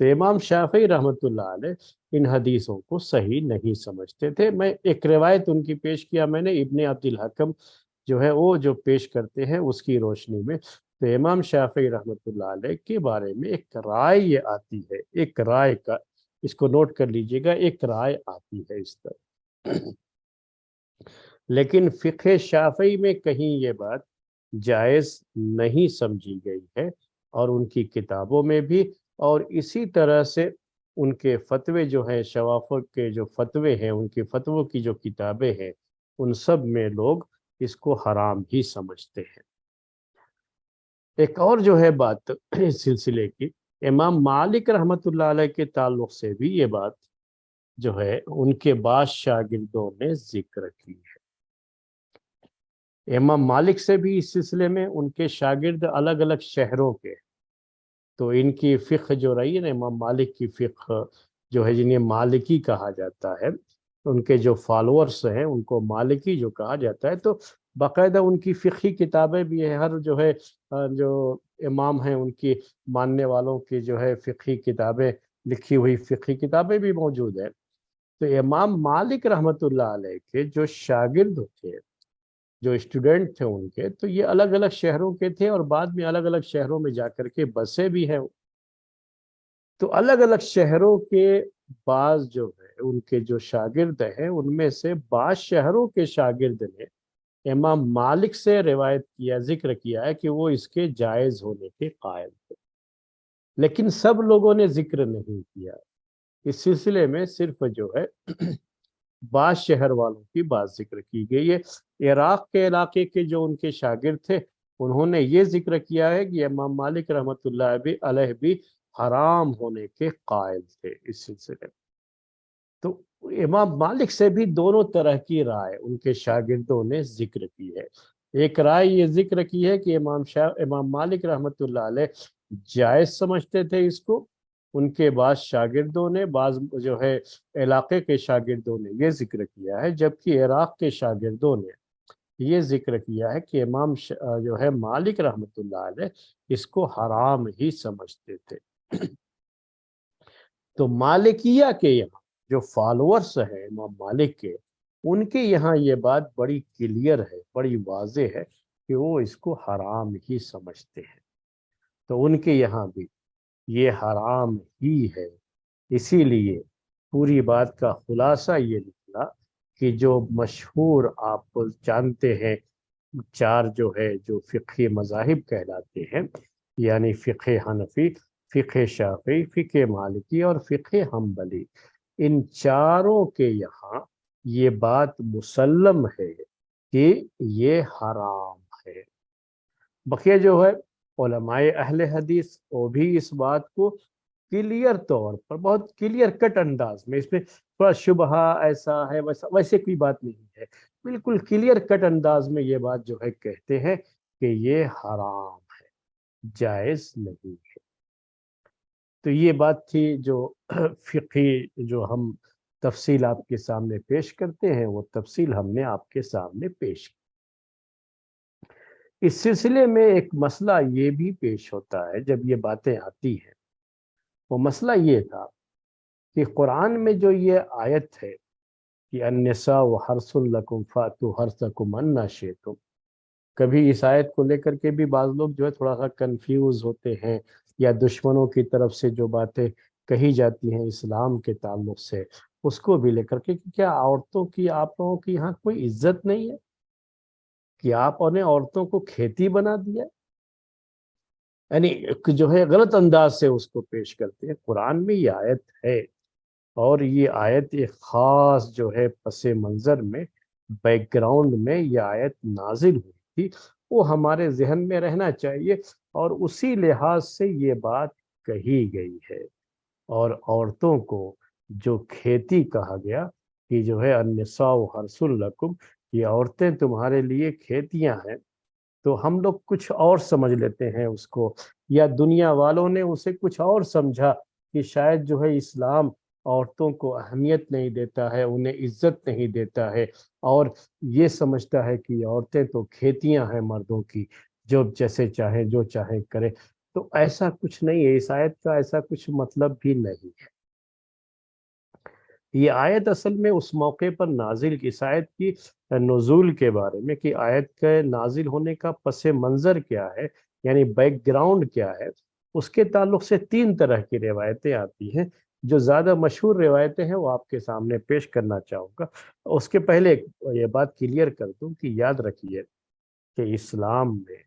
تو امام شافعی رحمۃ اللہ علیہ ان حدیثوں کو صحیح نہیں سمجھتے تھے۔ میں ایک روایت ان کی پیش کیا میں نے، ابن عبد الحکم جو ہے وہ جو پیش کرتے ہیں اس کی روشنی میں، تو امام شافعی رحمۃ اللہ علیہ کے بارے میں ایک رائے یہ آتی ہے، ایک رائے کا، اس کو نوٹ کر لیجئے گا، ایک رائے آتی ہے اس طرح۔ لیکن فقہ شافعی میں کہیں یہ بات جائز نہیں سمجھی گئی ہے، اور ان کی کتابوں میں بھی، اور اسی طرح سے ان کے فتوے جو ہیں، شوافق کے جو فتوے ہیں، ان کے فتووں کی جو کتابیں ہیں، ان سب میں لوگ اس کو حرام ہی سمجھتے ہیں۔ ایک اور جو ہے بات اس سلسلے کی، امام مالک رحمۃ اللہ علیہ کے تعلق سے بھی یہ بات جو ہے ان کے بعض شاگردوں نے ذکر کی ہے۔ امام مالک سے بھی اس سلسلے میں ان کے شاگرد الگ الگ شہروں کے، تو ان کی فقہ جو رہی ہے نا، امام مالک کی فقہ جو ہے جنہیں مالکی کہا جاتا ہے، ان کے جو فالورز ہیں ان کو مالکی جو کہا جاتا ہے، تو باقاعدہ ان کی فقہی کتابیں بھی ہیں، ہر جو ہے جو امام ہیں ان کی ماننے والوں کی جو ہے فقہی کتابیں، لکھی ہوئی فقہی کتابیں بھی موجود ہیں۔ تو امام مالک رحمۃ اللہ علیہ کے جو شاگرد تھے، جو اسٹوڈنٹ تھے ان کے، تو یہ الگ الگ شہروں کے تھے، اور بعد میں الگ الگ شہروں میں جا کر کے بسے بھی ہیں۔ تو الگ الگ شہروں کے بعض جو ہے ان کے جو شاگرد ہیں، ان میں سے بعض شہروں کے شاگرد نے امام مالک سے روایت کیا، ذکر کیا ہے کہ وہ اس کے جائز ہونے کے قائل تھے، لیکن سب لوگوں نے ذکر نہیں کیا۔ اس سلسلے میں صرف جو ہے بعض شہر والوں کی بات ذکر کی گئی ہے۔ عراق کے علاقے کے جو ان کے شاگرد تھے، انہوں نے یہ ذکر کیا ہے کہ امام مالک رحمۃ اللہ علیہ بھی حرام ہونے کے قائل تھے اس سلسلے میں۔ تو امام مالک سے بھی دونوں طرح کی رائے ان کے شاگردوں نے ذکر کی ہے۔ ایک رائے یہ ذکر کی ہے کہ امام مالک رحمۃ اللہ علیہ جائز سمجھتے تھے اس کو، ان کے بعض شاگردوں نے، بعض جو ہے علاقے کے شاگردوں نے یہ ذکر کیا ہے، جبکہ عراق کے شاگردوں نے یہ ذکر کیا ہے کہ امام جو ہے مالک رحمۃ اللہ علیہ اس کو حرام ہی سمجھتے تھے۔ تو مالکیہ کے یہاں جو فالورز ہیں امام مالک کے، ان کے یہاں یہ بات بڑی کلیئر ہے، بڑی واضح ہے کہ وہ اس کو حرام ہی سمجھتے ہیں۔ تو ان کے یہاں بھی یہ حرام ہی ہے۔ اسی لیے پوری بات کا خلاصہ یہ نکلا کہ جو مشہور آپ جانتے ہیں چار جو ہے جو فقہی مذاہب کہلاتے ہیں، یعنی فقہ حنفی، فقہ شافعی، فقہ مالکی اور فقہ حنبلی، ان چاروں کے یہاں یہ بات مسلم ہے کہ یہ حرام ہے۔ بقیہ جو ہے علماء اہل حدیث وہ بھی اس بات کو کلیئر طور پر، بہت کلیئر کٹ انداز میں، اس میں تھوڑا شبہ ایسا ہے ویسے کوئی بات نہیں ہے، بالکل کلیئر کٹ انداز میں یہ بات جو ہے کہتے ہیں کہ یہ حرام ہے، جائز نہیں ہے۔ تو یہ بات تھی جو فقہی جو ہم تفصیل آپ کے سامنے پیش کرتے ہیں، وہ تفصیل ہم نے آپ کے سامنے پیش کی۔ اس سلسلے میں ایک مسئلہ یہ بھی پیش ہوتا ہے جب یہ باتیں آتی ہیں، وہ مسئلہ یہ تھا کہ قرآن میں جو یہ آیت ہے کہ النساء حرث لکم فاتوا حرثکم انا شئتم، کبھی اس آیت کو لے کر کے بھی بعض لوگ جو ہے تھوڑا سا کنفیوز ہوتے ہیں، یا دشمنوں کی طرف سے جو باتیں کہی جاتی ہیں اسلام کے تعلق سے اس کو بھی لے کر کے کہ کیا عورتوں کی آپ لوگوں کی یہاں کوئی عزت نہیں ہے، کہ آپ نے عورتوں کو کھیتی بنا دیا، یعنی جو ہے غلط انداز سے اس کو پیش کرتے ہیں۔ قرآن میں یہ آیت ہے، اور یہ آیت ایک خاص جو ہے پس منظر میں، بیک گراؤنڈ میں یہ آیت نازل ہوئی تھی، وہ ہمارے ذہن میں رہنا چاہیے، اور اسی لحاظ سے یہ بات کہی گئی ہے۔ اور عورتوں کو جو کھیتی کہا گیا کہ جو ہے النساء حرث لکم، یہ عورتیں تمہارے لیے کھیتیاں ہیں، تو ہم لوگ کچھ اور سمجھ لیتے ہیں اس کو، یا دنیا والوں نے اسے کچھ اور سمجھا کہ شاید جو ہے اسلام عورتوں کو اہمیت نہیں دیتا ہے، انہیں عزت نہیں دیتا ہے، اور یہ سمجھتا ہے کہ عورتیں تو کھیتیاں ہیں مردوں کی، جو جیسے چاہے جو چاہے کرے۔ تو ایسا کچھ نہیں ہے، اس آیت کا ایسا کچھ مطلب بھی نہیں ہے۔ یہ آیت اصل میں اس موقع پر نازل کی، اس آیت کی نزول کے بارے میں، کہ آیت کے نازل ہونے کا پس منظر کیا ہے، یعنی بیک گراؤنڈ کیا ہے، اس کے تعلق سے 3 طرح کی روایتیں آتی ہیں۔ جو زیادہ مشہور روایتیں ہیں وہ آپ کے سامنے پیش کرنا چاہوں گا۔ اس کے پہلے یہ بات کلیئر کر دوں کہ یاد رکھیے کہ اسلام میں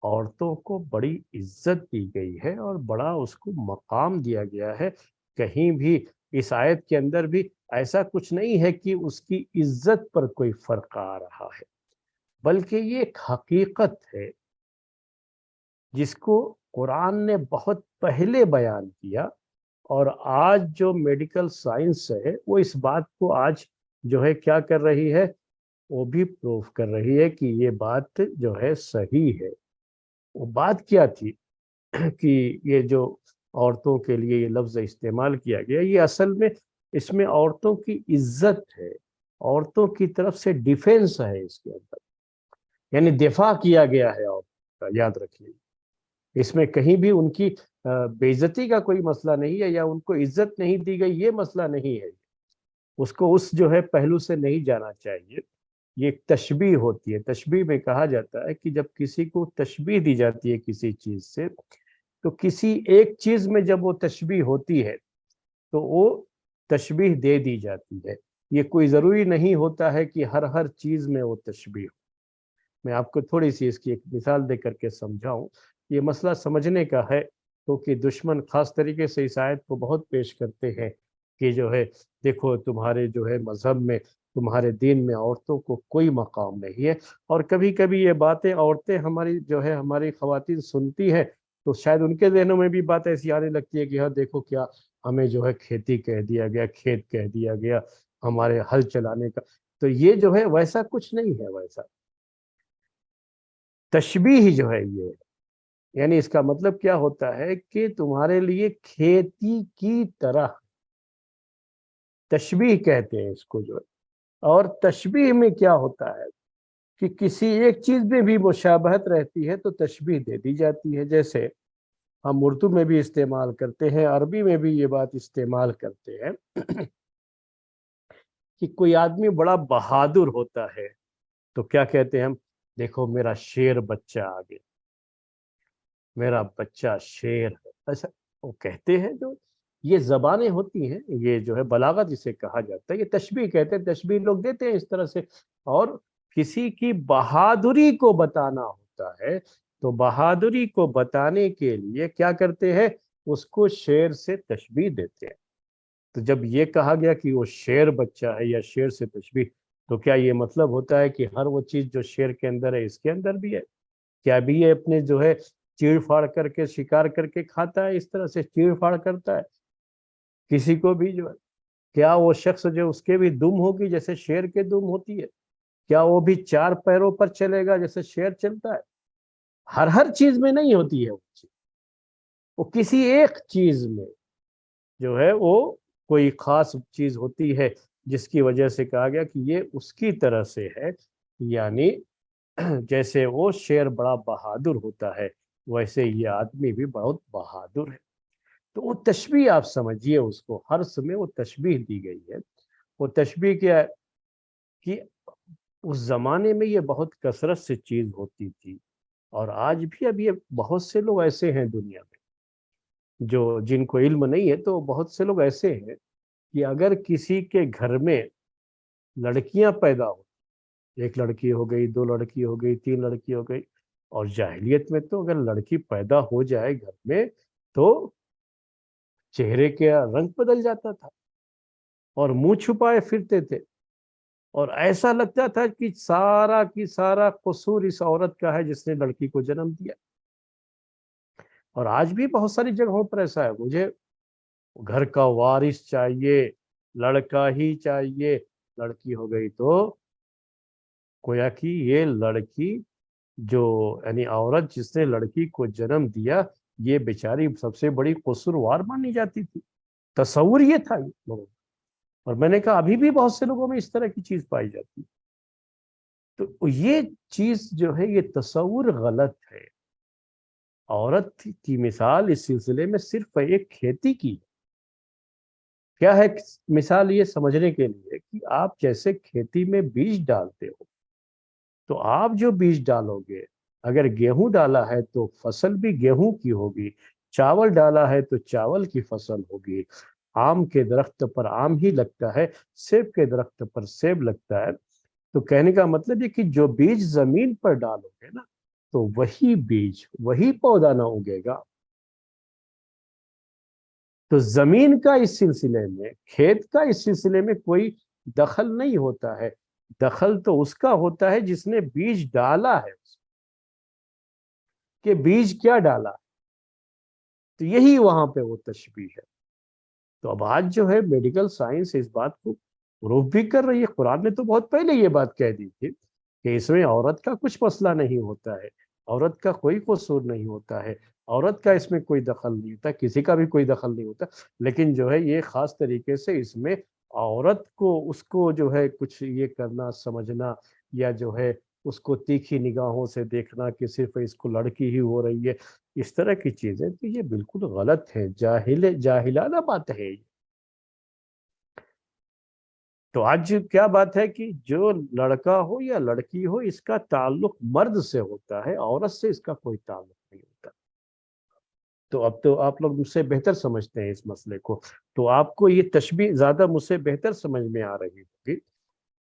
عورتوں کو بڑی عزت دی گئی ہے اور بڑا اس کو مقام دیا گیا ہے۔ کہیں بھی اس آیت کے اندر بھی ایسا کچھ نہیں ہے کہ اس کی عزت پر کوئی فرق آ رہا ہے، بلکہ یہ ایک حقیقت ہے جس کو قرآن نے بہت پہلے بیان کیا، اور آج جو میڈیکل سائنس ہے وہ اس بات کو آج جو ہے کیا کر رہی ہے، وہ بھی پروف کر رہی ہے کہ یہ بات جو ہے صحیح ہے۔ وہ بات کیا تھی کہ یہ جو عورتوں کے لیے یہ لفظ استعمال کیا گیا، یہ اصل میں اس میں عورتوں کی عزت ہے، عورتوں کی طرف سے ڈیفینس ہے اس کے اندر، یعنی دفاع کیا گیا ہے عورتوں کا، یاد رکھیے۔ اس میں کہیں بھی ان کی بے عزتی کا کوئی مسئلہ نہیں ہے، یا ان کو عزت نہیں دی گئی، یہ مسئلہ نہیں ہے۔ اس کو اس جو ہے پہلو سے نہیں جانا چاہیے۔ یہ ایک تشبیہ ہوتی ہے، تشبیہ میں کہا جاتا ہے کہ جب کسی کو تشبیہ دی جاتی ہے کسی چیز سے، تو کسی ایک چیز میں جب وہ تشبیہ ہوتی ہے تو وہ تشبیہ دے دی جاتی ہے۔ یہ کوئی ضروری نہیں ہوتا ہے کہ ہر چیز میں وہ تشبیہ ہو۔ میں آپ کو تھوڑی سی اس کی ایک مثال دے کر کے سمجھاؤں، یہ مسئلہ سمجھنے کا ہے، کیونکہ دشمن خاص طریقے سے اس آیت کو بہت پیش کرتے ہیں کہ جو ہے دیکھو تمہارے جو ہے مذہب میں، تمہارے دین میں عورتوں کو کوئی مقام نہیں ہے۔ اور کبھی کبھی یہ باتیں عورتیں ہماری جو ہے ہماری خواتین سنتی ہیں، تو شاید ان کے ذہنوں میں بھی بات ایسی آنے لگتی ہے کہ ہاں دیکھو کیا ہمیں جو ہے کھیتی کہہ دیا گیا، کھیت کہہ دیا گیا، ہمارے ہل چلانے کا۔ تو یہ جو ہے ویسا کچھ نہیں ہے، ویسا تشبیہ جو ہے یہ، یعنی اس کا مطلب کیا ہوتا ہے کہ تمہارے لیے کھیتی کی طرح، تشبیہ کہتے ہیں اس کو جو ہے۔ اور تشبیہ میں کیا ہوتا ہے کہ کسی ایک چیز میں بھی مشابہت رہتی ہے تو تشبیہ دے دی جاتی ہے۔ جیسے ہم اردو میں بھی استعمال کرتے ہیں، عربی میں بھی یہ بات استعمال کرتے ہیں کہ کوئی آدمی بڑا بہادر ہوتا ہے تو کیا کہتے ہیں ہم، دیکھو میرا شیر بچہ آ گیا، میرا بچہ شیر ہے، ایسا وہ کہتے ہیں۔ جو یہ زبانیں ہوتی ہیں، یہ جو ہے بلاغت جسے کہا جاتا ہے، یہ تشبیہ کہتے ہیں، تشبیہ لوگ دیتے ہیں اس طرح سے۔ اور کسی کی بہادری کو بتانا ہوتا ہے تو بہادری کو بتانے کے لیے کیا کرتے ہیں، اس کو شیر سے تشبیہ دیتے ہیں۔ تو جب یہ کہا گیا کہ وہ شیر بچہ ہے یا شیر سے تشبیہ، تو کیا یہ مطلب ہوتا ہے کہ ہر وہ چیز جو شیر کے اندر ہے اس کے اندر بھی ہے؟ کیا بھی یہ اپنے جو ہے چیڑ پھاڑ کر کے شکار کر کے کھاتا ہے، اس طرح سے چیڑ پھاڑ کرتا ہے کسی کو بھی جو ہے؟ کیا وہ شخص جو اس کے بھی دم ہوگی جیسے شیر کے دم ہوتی ہے؟ کیا وہ بھی 4 پیروں پر چلے گا جیسے شیر چلتا ہے؟ ہر چیز میں نہیں ہوتی ہے وہ چیز، وہ کسی ایک چیز میں جو ہے وہ کوئی خاص چیز ہوتی ہے جس کی وجہ سے کہا گیا کہ یہ اس کی طرح سے ہے۔ یعنی جیسے وہ شیر بڑا بہادر ہوتا ہے، ویسے یہ آدمی بھی بہت بہادر ہے۔ تو وہ تشبیہ آپ سمجھیے، اس کو ہر میں وہ تشبیہ دی گئی ہے۔ وہ تشبیہ کیا ہے کہ اس زمانے میں یہ بہت کثرت سے چیز ہوتی تھی، اور آج بھی اب یہ بہت سے لوگ ایسے ہیں دنیا میں جو جن کو علم نہیں ہے، تو بہت سے لوگ ایسے ہیں کہ اگر کسی کے گھر میں لڑکیاں پیدا ہو، 1 لڑکی ہو گئی، 2 لڑکی ہو گئی، 3 لڑکی ہو گئی، اور جاہلیت میں تو اگر لڑکی پیدا ہو جائے گھر میں تو چہرے کا رنگ بدل جاتا تھا اور منہ چھپائے پھرتے تھے۔ اور ایسا لگتا تھا کہ سارا کی سارا قصور اس عورت کا ہے جس نے لڑکی کو جنم دیا. اور آج بھی بہت ساری جگہوں پر ایسا ہے، مجھے گھر کا وارث چاہیے، لڑکا ہی چاہیے. لڑکی ہو گئی تو گویا کہ یہ لڑکی جو یعنی عورت جس نے لڑکی کو جنم دیا، یہ بیچاری سب سے بڑی قصوروار مانی جاتی تھی. تصور یہ تھا لوگوں کا. اور میں نے کہا ابھی بھی بہت سے لوگوں میں اس طرح کی چیز پائی جاتی ہے. تو یہ چیز جو ہے یہ تصور غلط ہے. عورت کی مثال اس سلسلے میں صرف ایک کھیتی کی ہے. کیا ہے مثال؟ یہ سمجھنے کے لیے کہ آپ جیسے کھیتی میں بیج ڈالتے ہو، تو آپ جو بیج ڈالو گے، اگر گیہوں ڈالا ہے تو فصل بھی گیہوں کی ہوگی، چاول ڈالا ہے تو چاول کی فصل ہوگی. آم کے درخت پر آم ہی لگتا ہے، سیب کے درخت پر سیب لگتا ہے. تو کہنے کا مطلب یہ کہ جو بیج زمین پر ڈالو گے نا، تو وہی بیج، وہی پودا نہ اگے گا. تو زمین کا اس سلسلے میں، کھیت کا اس سلسلے میں کوئی دخل نہیں ہوتا ہے. دخل تو اس کا ہوتا ہے جس نے بیج ڈالا ہے، کہ بیج کیا ڈالا. تو یہی وہاں پہ وہ تشبیہ ہے. تو اب آج جو ہے میڈیکل سائنس اس بات کو پروف بھی کر رہی ہے. قرآن نے تو بہت پہلے یہ بات کہہ دی تھی کہ اس میں عورت کا کچھ مسئلہ نہیں ہوتا ہے، عورت کا کوئی قصور نہیں ہوتا ہے، عورت کا اس میں کوئی دخل نہیں ہوتا، کسی کا بھی کوئی دخل نہیں ہوتا. لیکن جو ہے یہ خاص طریقے سے اس میں عورت کو، اس کو جو ہے کچھ یہ کرنا، سمجھنا، یا جو ہے اس کو تیکھی نگاہوں سے دیکھنا کہ صرف اس کو لڑکی ہی ہو رہی ہے، اس طرح کی چیزیں، تو یہ بالکل غلط ہے، جاہلانہ بات ہے. تو آج کیا بات ہے کہ جو لڑکا ہو یا لڑکی ہو، اس کا تعلق مرد سے ہوتا ہے، عورت سے اس کا کوئی تعلق نہیں ہوتا. تو اب تو آپ لوگ مجھ سے بہتر سمجھتے ہیں اس مسئلے کو، تو آپ کو یہ تشبیہ زیادہ مجھ سے بہتر سمجھ میں آ رہی ہوگی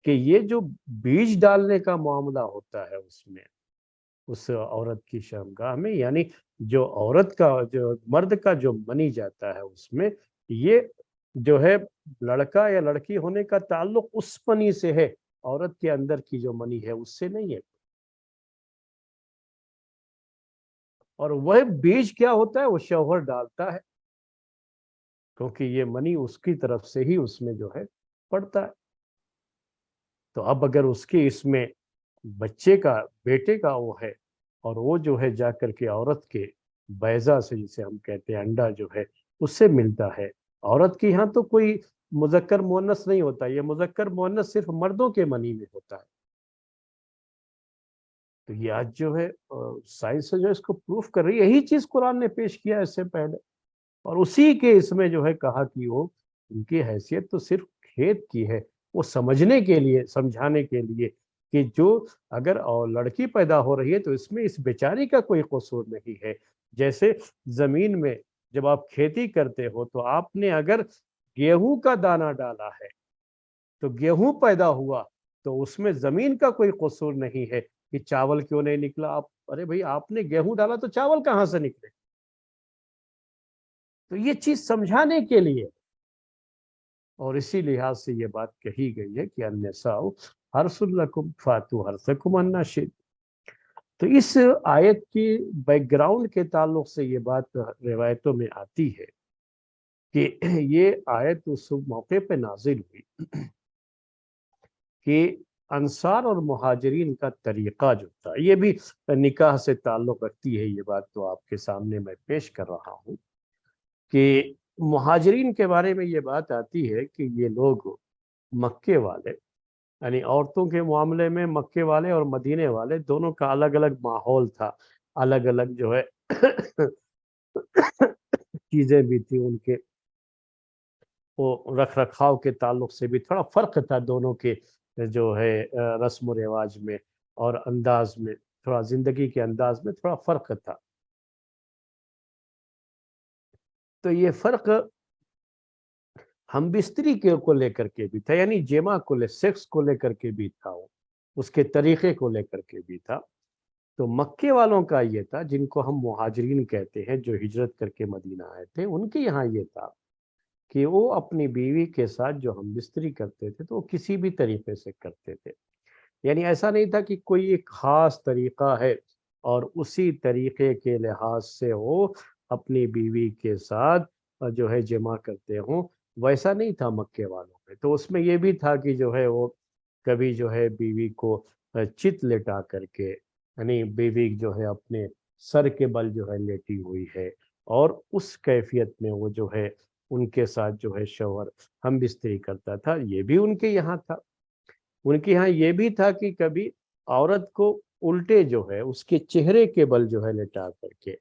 کہ یہ جو بیج ڈالنے کا معاملہ ہوتا ہے اس میں، اس عورت کی شرمگاہ میں، یعنی جو عورت کا، جو مرد کا جو منی جاتا ہے اس میں، یہ جو ہے لڑکا یا لڑکی ہونے کا تعلق اس منی سے ہے، عورت کے اندر کی جو منی ہے اس سے نہیں ہے. اور وہ بیج کیا ہوتا ہے؟ وہ شوہر ڈالتا ہے، کیونکہ یہ منی اس کی طرف سے ہی اس میں جو ہے پڑتا ہے. تو اب اگر اس کے اس میں بچے کا، بیٹے کا وہ ہے، اور وہ جو ہے جا کر کے عورت کے بیضہ سے، جسے ہم کہتے ہیں انڈا جو ہے، اس سے ملتا ہے. عورت کے یہاں تو کوئی مذکر مؤنث نہیں ہوتا، یہ مذکر مؤنث صرف مردوں کے منی میں ہوتا ہے. تو یہ آج جو ہے سائنس جو ہے اس کو پروف کر رہی ہے. یہی چیز قرآن نے پیش کیا اس سے پہلے، اور اسی کے اس میں جو ہے کہا کہ وہ ان کی حیثیت تو صرف کھیت کی ہے، وہ سمجھنے کے لیے، سمجھانے کے لیے کہ جو اگر لڑکی پیدا ہو رہی ہے تو اس میں اس بیچاری کا کوئی قصور نہیں ہے. جیسے زمین میں جب آپ کھیتی کرتے ہو تو آپ نے اگر گیہوں کا دانہ ڈالا ہے تو گیہوں پیدا ہوا، تو اس میں زمین کا کوئی قصور نہیں ہے کہ چاول کیوں نہیں نکلا. آپ، ارے بھائی آپ نے گیہوں ڈالا تو چاول کہاں سے نکلے؟ تو یہ چیز سمجھانے کے لیے، اور اسی لحاظ سے یہ بات کہی گئی ہے کہ النساء حرث لکم فاتوا حرثکم انا شئتم. تو اس آیت کی بیک گراؤنڈ کے تعلق سے یہ بات روایتوں میں آتی ہے کہ یہ آیت اس موقع پہ نازل ہوئی کہ انصار اور مہاجرین کا طریقہ جو تھا، یہ بھی نکاح سے تعلق رکھتی ہے یہ بات، تو آپ کے سامنے میں پیش کر رہا ہوں کہ مہاجرین کے بارے میں یہ بات آتی ہے کہ یہ لوگ مکے والے، یعنی عورتوں کے معاملے میں مکے والے اور مدینے والے دونوں کا الگ الگ ماحول تھا، الگ الگ جو ہے چیزیں بھی تھی ان کے، وہ رکھ رکھاؤ کے تعلق سے بھی تھوڑا فرق تھا دونوں کے جو ہے رسم و رواج میں اور انداز میں، تھوڑا زندگی کے انداز میں تھوڑا فرق تھا. تو یہ فرق ہم بستری کو لے کر کے بھی تھا، یعنی جمع کو لے، سیکس کو لے کر کے بھی تھا، وہ اس کے طریقے کو لے کر کے بھی تھا. تو مکے والوں کا یہ تھا، جن کو ہم مہاجرین کہتے ہیں، جو ہجرت کر کے مدینہ آئے تھے، ان کے یہاں یہ تھا کہ وہ اپنی بیوی کے ساتھ جو ہم بستری کرتے تھے تو وہ کسی بھی طریقے سے کرتے تھے، یعنی ایسا نہیں تھا کہ کوئی ایک خاص طریقہ ہے اور اسی طریقے کے لحاظ سے وہ اپنی بیوی کے ساتھ جو ہے جمع کرتے ہوں، ویسا نہیں تھا مکے والوں میں۔ تو اس میں یہ بھی تھا کہ جو ہے وہ کبھی جو ہے بیوی کو چت لٹا کر کے، یعنی بیوی جو ہے اپنے سر کے بل جو ہے لیٹی ہوئی ہے، اور اس کیفیت میں وہ جو ہے ان کے ساتھ جو ہے شوہر ہم بستری کرتا تھا۔ یہ بھی ان کے یہاں تھا، ان کے یہاں یہ بھی تھا کہ کبھی عورت کو الٹے جو ہے اس کے چہرے کے بل جو ہے لٹا کر کے،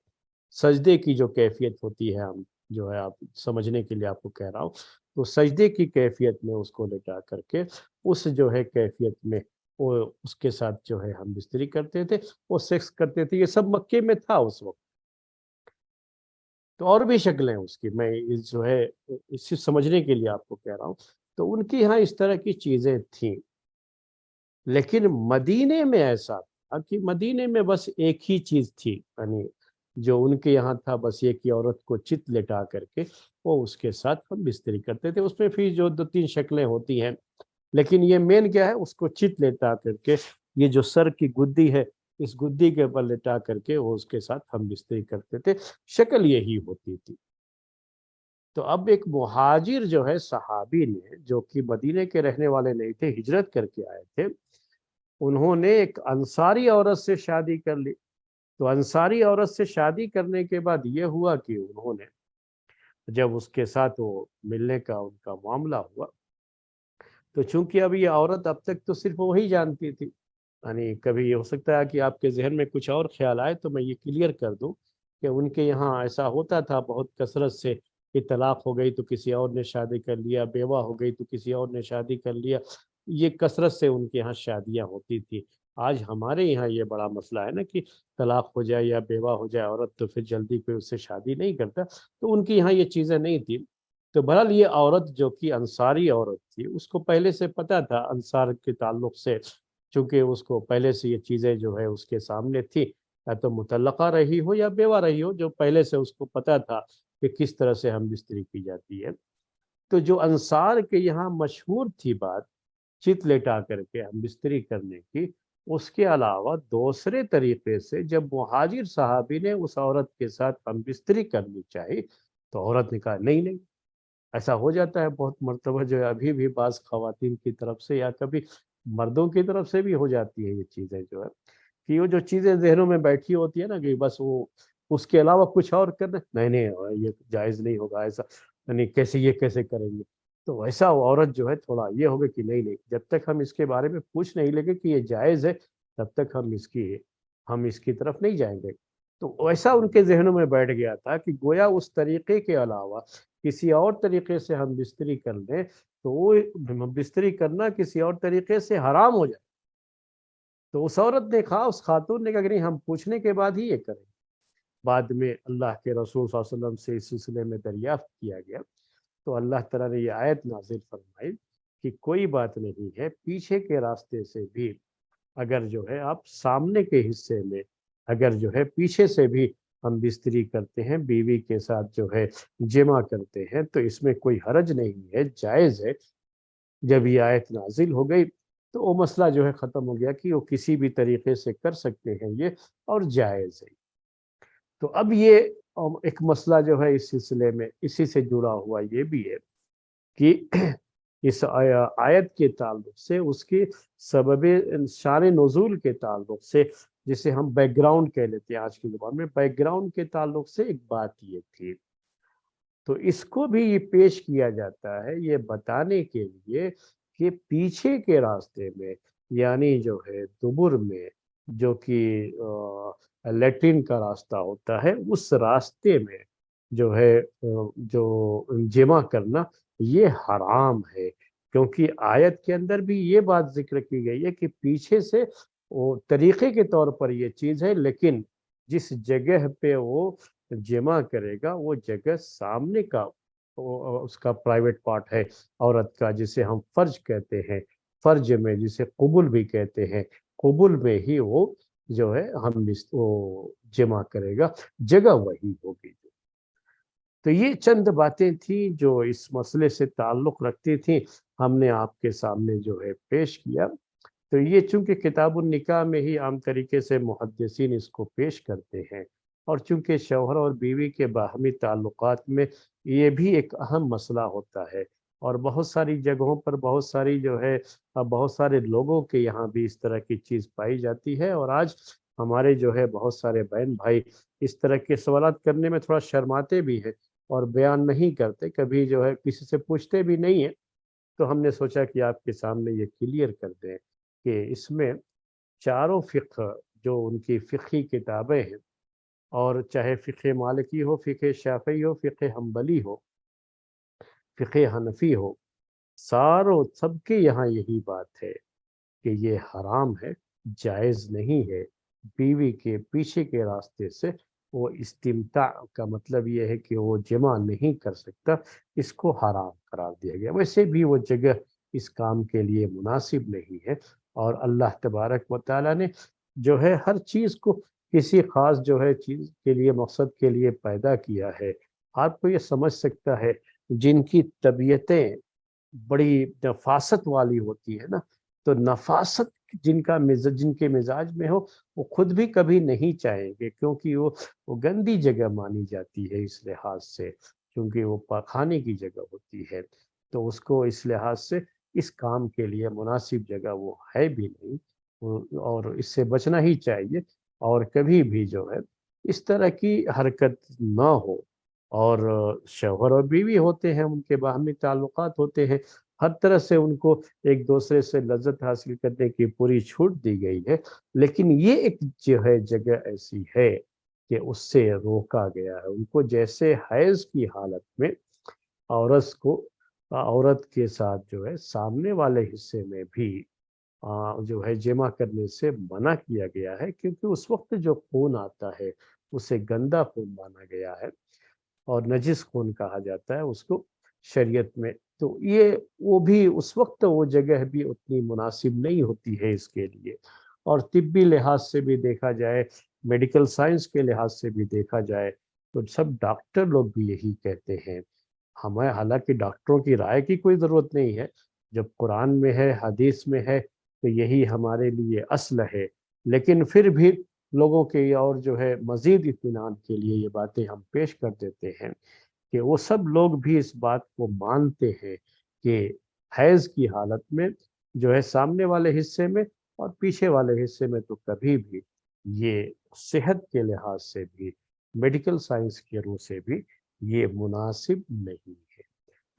سجدے کی جو کیفیت ہوتی ہے، ہم جو ہے آپ سمجھنے کے لیے آپ کو کہہ رہا ہوں، تو سجدے کی کیفیت میں اس کو لٹا کر کے اس جو ہے کیفیت میں وہ اس کے ساتھ جو ہے ہم بستری کرتے تھے، وہ سیکس کرتے تھے۔ یہ سب مکے میں تھا اس وقت۔ تو اور بھی شکلیں اس کی، میں جو ہے اسی سمجھنے کے لیے آپ کو کہہ رہا ہوں۔ تو ان کی یہاں اس طرح کی چیزیں تھیں، لیکن مدینے میں ایسا تھا کہ مدینے میں بس ایک ہی چیز تھی، یعنی جو ان کے یہاں تھا، بس یہ کہ عورت کو چت لٹا کر کے وہ اس کے ساتھ ہم بستری کرتے تھے۔ اس میں پھر جو دو تین شکلیں ہوتی ہیں، لیکن یہ مین کیا ہے، اس کو چت لٹا کر کے، یہ جو سر کی گدی ہے، اس گدی کے اوپر لٹا کر کے وہ اس کے ساتھ ہم بستری کرتے تھے، شکل یہی ہوتی تھی۔ تو اب ایک مہاجر جو ہے صحابی نے، جو کہ مدینے کے رہنے والے نہیں تھے، ہجرت کر کے آئے تھے، انہوں نے ایک انصاری عورت سے شادی کر لی۔ تو انصاری عورت سے شادی کرنے کے بعد یہ ہوا کہ انہوں نے جب اس کے ساتھ وہ ملنے کا ان کا معاملہ ہوا، تو چونکہ اب یہ عورت اب تک تو صرف وہی جانتی تھی، یعنی کبھی یہ ہو سکتا ہے کہ آپ کے ذہن میں کچھ اور خیال آئے تو میں یہ کلیئر کر دوں کہ ان کے یہاں ایسا ہوتا تھا بہت کثرت سے کہ طلاق ہو گئی تو کسی اور نے شادی کر لیا، بیوہ ہو گئی تو کسی اور نے شادی کر لیا، یہ کثرت سے ان کے یہاں شادیاں ہوتی تھی۔ آج ہمارے یہاں یہ بڑا مسئلہ ہے نا کہ طلاق ہو جائے یا بیوہ ہو جائے عورت تو پھر جلدی کوئی اس سے شادی نہیں کرتا، تو ان کے یہاں یہ چیزیں نہیں تھی۔ تو بہرحال یہ عورت جو کہ انصاری عورت تھی، اس کو پہلے سے پتہ تھا انصار کے تعلق سے، چونکہ اس کو پہلے سے یہ چیزیں جو ہے اس کے سامنے تھی، یا تو مطلقہ رہی ہو یا بیوہ رہی ہو، جو پہلے سے اس کو پتہ تھا کہ کس طرح سے ہم بستری کی جاتی ہے۔ تو جو انصار کے یہاں مشہور تھی بات چت لٹا کر کے ہم بستری کرنے کی، اس کے علاوہ دوسرے طریقے سے جب مہاجر صحابی نے اس عورت کے ساتھ ہم بستری کرنی چاہی، تو عورت نے کہا نہیں نہیں۔ ایسا ہو جاتا ہے بہت مرتبہ، جو ہے ابھی بھی بعض خواتین کی طرف سے یا کبھی مردوں کی طرف سے بھی ہو جاتی ہے یہ چیزیں، جو ہے کہ وہ جو چیزیں ذہنوں میں بیٹھی ہوتی ہے نا کہ بس وہ اس کے علاوہ کچھ اور کرنا، نہیں نہیں یہ جائز نہیں ہوگا، ایسا نہیں، کیسے یہ کیسے کریں گے؟ تو ویسا وہ عورت جو ہے تھوڑا یہ ہوگا کہ نہیں نہیں، جب تک ہم اس کے بارے میں پوچھ نہیں لیں گے کہ یہ جائز ہے، تب تک ہم اس کی طرف نہیں جائیں گے۔ تو ویسا ان کے ذہنوں میں بیٹھ گیا تھا کہ گویا اس طریقے کے علاوہ کسی اور طریقے سے ہم بستری کر لیں تو وہ بستری کرنا کسی اور طریقے سے حرام ہو جائے۔ تو اس عورت نے کہا، اس خاتون نے کہا کہ نہیں، ہم پوچھنے کے بعد ہی یہ کریں۔ بعد میں اللہ کے رسول صلی اللہ علیہ وسلم سے اس سلسلے میں دریافت کیا گیا، تو اللہ تعالیٰ نے یہ آیت نازل فرمائی کہ کوئی بات نہیں ہے، پیچھے کے راستے سے بھی اگر جو ہے آپ سامنے کے حصے میں اگر جو ہے پیچھے سے بھی ہم بستری کرتے ہیں، بیوی کے ساتھ جو ہے جمع کرتے ہیں، تو اس میں کوئی حرج نہیں ہے، جائز ہے۔ جب یہ آیت نازل ہو گئی تو وہ مسئلہ جو ہے ختم ہو گیا کہ وہ کسی بھی طریقے سے کر سکتے ہیں یہ، اور جائز ہے۔ تو اب یہ ایک مسئلہ جو ہے اس سلسلے میں اسی سے جڑا ہوا یہ بھی ہے کہ اس آیت کے تعلق سے، اس کی سبب شان نزول کے تعلق سے، جسے ہم بیک گراؤنڈ کہہ لیتے ہیں آج کی زبان میں، بیک گراؤنڈ کے تعلق سے ایک بات یہ تھی، تو اس کو بھی یہ پیش کیا جاتا ہے یہ بتانے کے لیے کہ پیچھے کے راستے میں، یعنی جو ہے دبر میں، جو کہ لیٹرین کا راستہ ہوتا ہے، اس راستے میں جو ہے جو جمع کرنا یہ حرام ہے، کیونکہ آیت کے اندر بھی یہ بات ذکر کی گئی ہے کہ پیچھے سے وہ طریقے کے طور پر یہ چیز ہے، لیکن جس جگہ پہ وہ جمع کرے گا وہ جگہ سامنے کا اس کا پرائیویٹ پارٹ ہے عورت کا، جسے ہم فرج کہتے ہیں، فرج میں جسے قبل بھی کہتے ہیں، قبل میں ہی وہ جو ہے ہم وہ جمع کرے گا، جگہ وہی ہوگی۔ تو یہ چند باتیں تھیں جو اس مسئلے سے تعلق رکھتی تھیں، ہم نے آپ کے سامنے جو ہے پیش کیا۔ تو یہ چونکہ کتاب النکاح میں ہی عام طریقے سے محدثین اس کو پیش کرتے ہیں، اور چونکہ شوہر اور بیوی کے باہمی تعلقات میں یہ بھی ایک اہم مسئلہ ہوتا ہے، اور بہت ساری جگہوں پر بہت ساری جو ہے بہت سارے لوگوں کے یہاں بھی اس طرح کی چیز پائی جاتی ہے، اور آج ہمارے جو ہے بہت سارے بہن بھائی اس طرح کے سوالات کرنے میں تھوڑا شرماتے بھی ہیں اور بیان نہیں کرتے، کبھی جو ہے کسی سے پوچھتے بھی نہیں ہیں۔ تو ہم نے سوچا کہ آپ کے سامنے یہ کلیئر کر دیں کہ اس میں چاروں فقہ جو ان کی فقہی کتابیں ہیں، اور چاہے فقہ مالکی ہو، فقہ شافعی ہو، فقہ حنبلی ہو، فقہ حنفی ہو، سب کے یہاں یہی بات ہے کہ یہ حرام ہے، جائز نہیں ہے۔ بیوی کے پیچھے کے راستے سے وہ استمتاع کا مطلب یہ ہے کہ وہ جمع نہیں کر سکتا، اس کو حرام قرار دیا گیا۔ ویسے بھی وہ جگہ اس کام کے لیے مناسب نہیں ہے، اور اللہ تبارک و تعالیٰ نے جو ہے ہر چیز کو کسی خاص جو ہے چیز کے لیے، مقصد کے لیے پیدا کیا ہے۔ آپ کو یہ سمجھ سکتا ہے جن کی طبیعتیں بڑی نفاست والی ہوتی ہے نا، تو نفاست جن کے مزاج میں ہو، وہ خود بھی کبھی نہیں چاہیں گے، کیونکہ وہ گندی جگہ مانی جاتی ہے اس لحاظ سے، کیونکہ وہ پاخانے کی جگہ ہوتی ہے، تو اس کو اس لحاظ سے اس کام کے لیے مناسب جگہ وہ ہے بھی نہیں، اور اس سے بچنا ہی چاہیے، اور کبھی بھی جو ہے اس طرح کی حرکت نہ ہو۔ اور شوہر اور بیوی ہوتے ہیں، ان کے باہمی تعلقات ہوتے ہیں، ہر طرح سے ان کو ایک دوسرے سے لذت حاصل کرنے کی پوری چھوٹ دی گئی ہے، لیکن یہ ایک جو ہے جگہ ایسی ہے کہ اس سے روکا گیا ہے ان کو، جیسے حیض کی حالت میں عورت کے ساتھ جو ہے سامنے والے حصے میں بھی جو ہے جمع کرنے سے منع کیا گیا ہے، کیونکہ اس وقت جو خون آتا ہے اسے گندا خون مانا گیا ہے، اور نجس خون کہا جاتا ہے اس کو شریعت میں۔ تو یہ وہ بھی اس وقت وہ جگہ بھی اتنی مناسب نہیں ہوتی ہے اس کے لیے، اور طبی لحاظ سے بھی دیکھا جائے، میڈیکل سائنس کے لحاظ سے بھی دیکھا جائے، تو سب ڈاکٹر لوگ بھی یہی کہتے ہیں۔ ہمیں حالانکہ ڈاکٹروں کی رائے کی کوئی ضرورت نہیں ہے، جب قرآن میں ہے، حدیث میں ہے، تو یہی ہمارے لیے اصل ہے، لیکن پھر بھی لوگوں کے اور جو ہے مزید اطمینان کے لیے یہ باتیں ہم پیش کر دیتے ہیں کہ وہ سب لوگ بھی اس بات کو مانتے ہیں کہ حیض کی حالت میں جو ہے سامنے والے حصے میں اور پیچھے والے حصے میں تو کبھی بھی یہ صحت کے لحاظ سے بھی، میڈیکل سائنس کے روح سے بھی یہ مناسب نہیں ہے،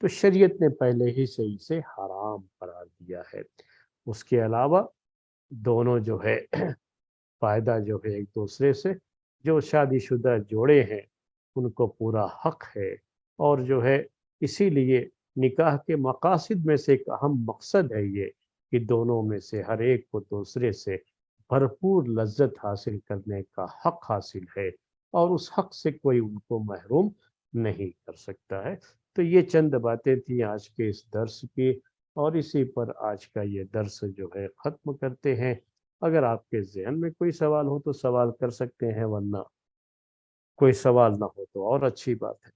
تو شریعت نے پہلے ہی سے اسے حرام قرار دیا ہے۔ اس کے علاوہ دونوں جو ہے فائدہ جو ہے ایک دوسرے سے، جو شادی شدہ جوڑے ہیں ان کو پورا حق ہے، اور جو ہے اسی لیے نکاح کے مقاصد میں سے ایک اہم مقصد ہے یہ کہ دونوں میں سے ہر ایک کو دوسرے سے بھرپور لذت حاصل کرنے کا حق حاصل ہے، اور اس حق سے کوئی ان کو محروم نہیں کر سکتا ہے۔ تو یہ چند باتیں تھیں آج کے اس درس کی، اور اسی پر آج کا یہ درس جو ہے ختم کرتے ہیں۔ اگر آپ کے ذہن میں کوئی سوال ہو تو سوال کر سکتے ہیں، ورنہ کوئی سوال نہ ہو تو اور اچھی بات ہے۔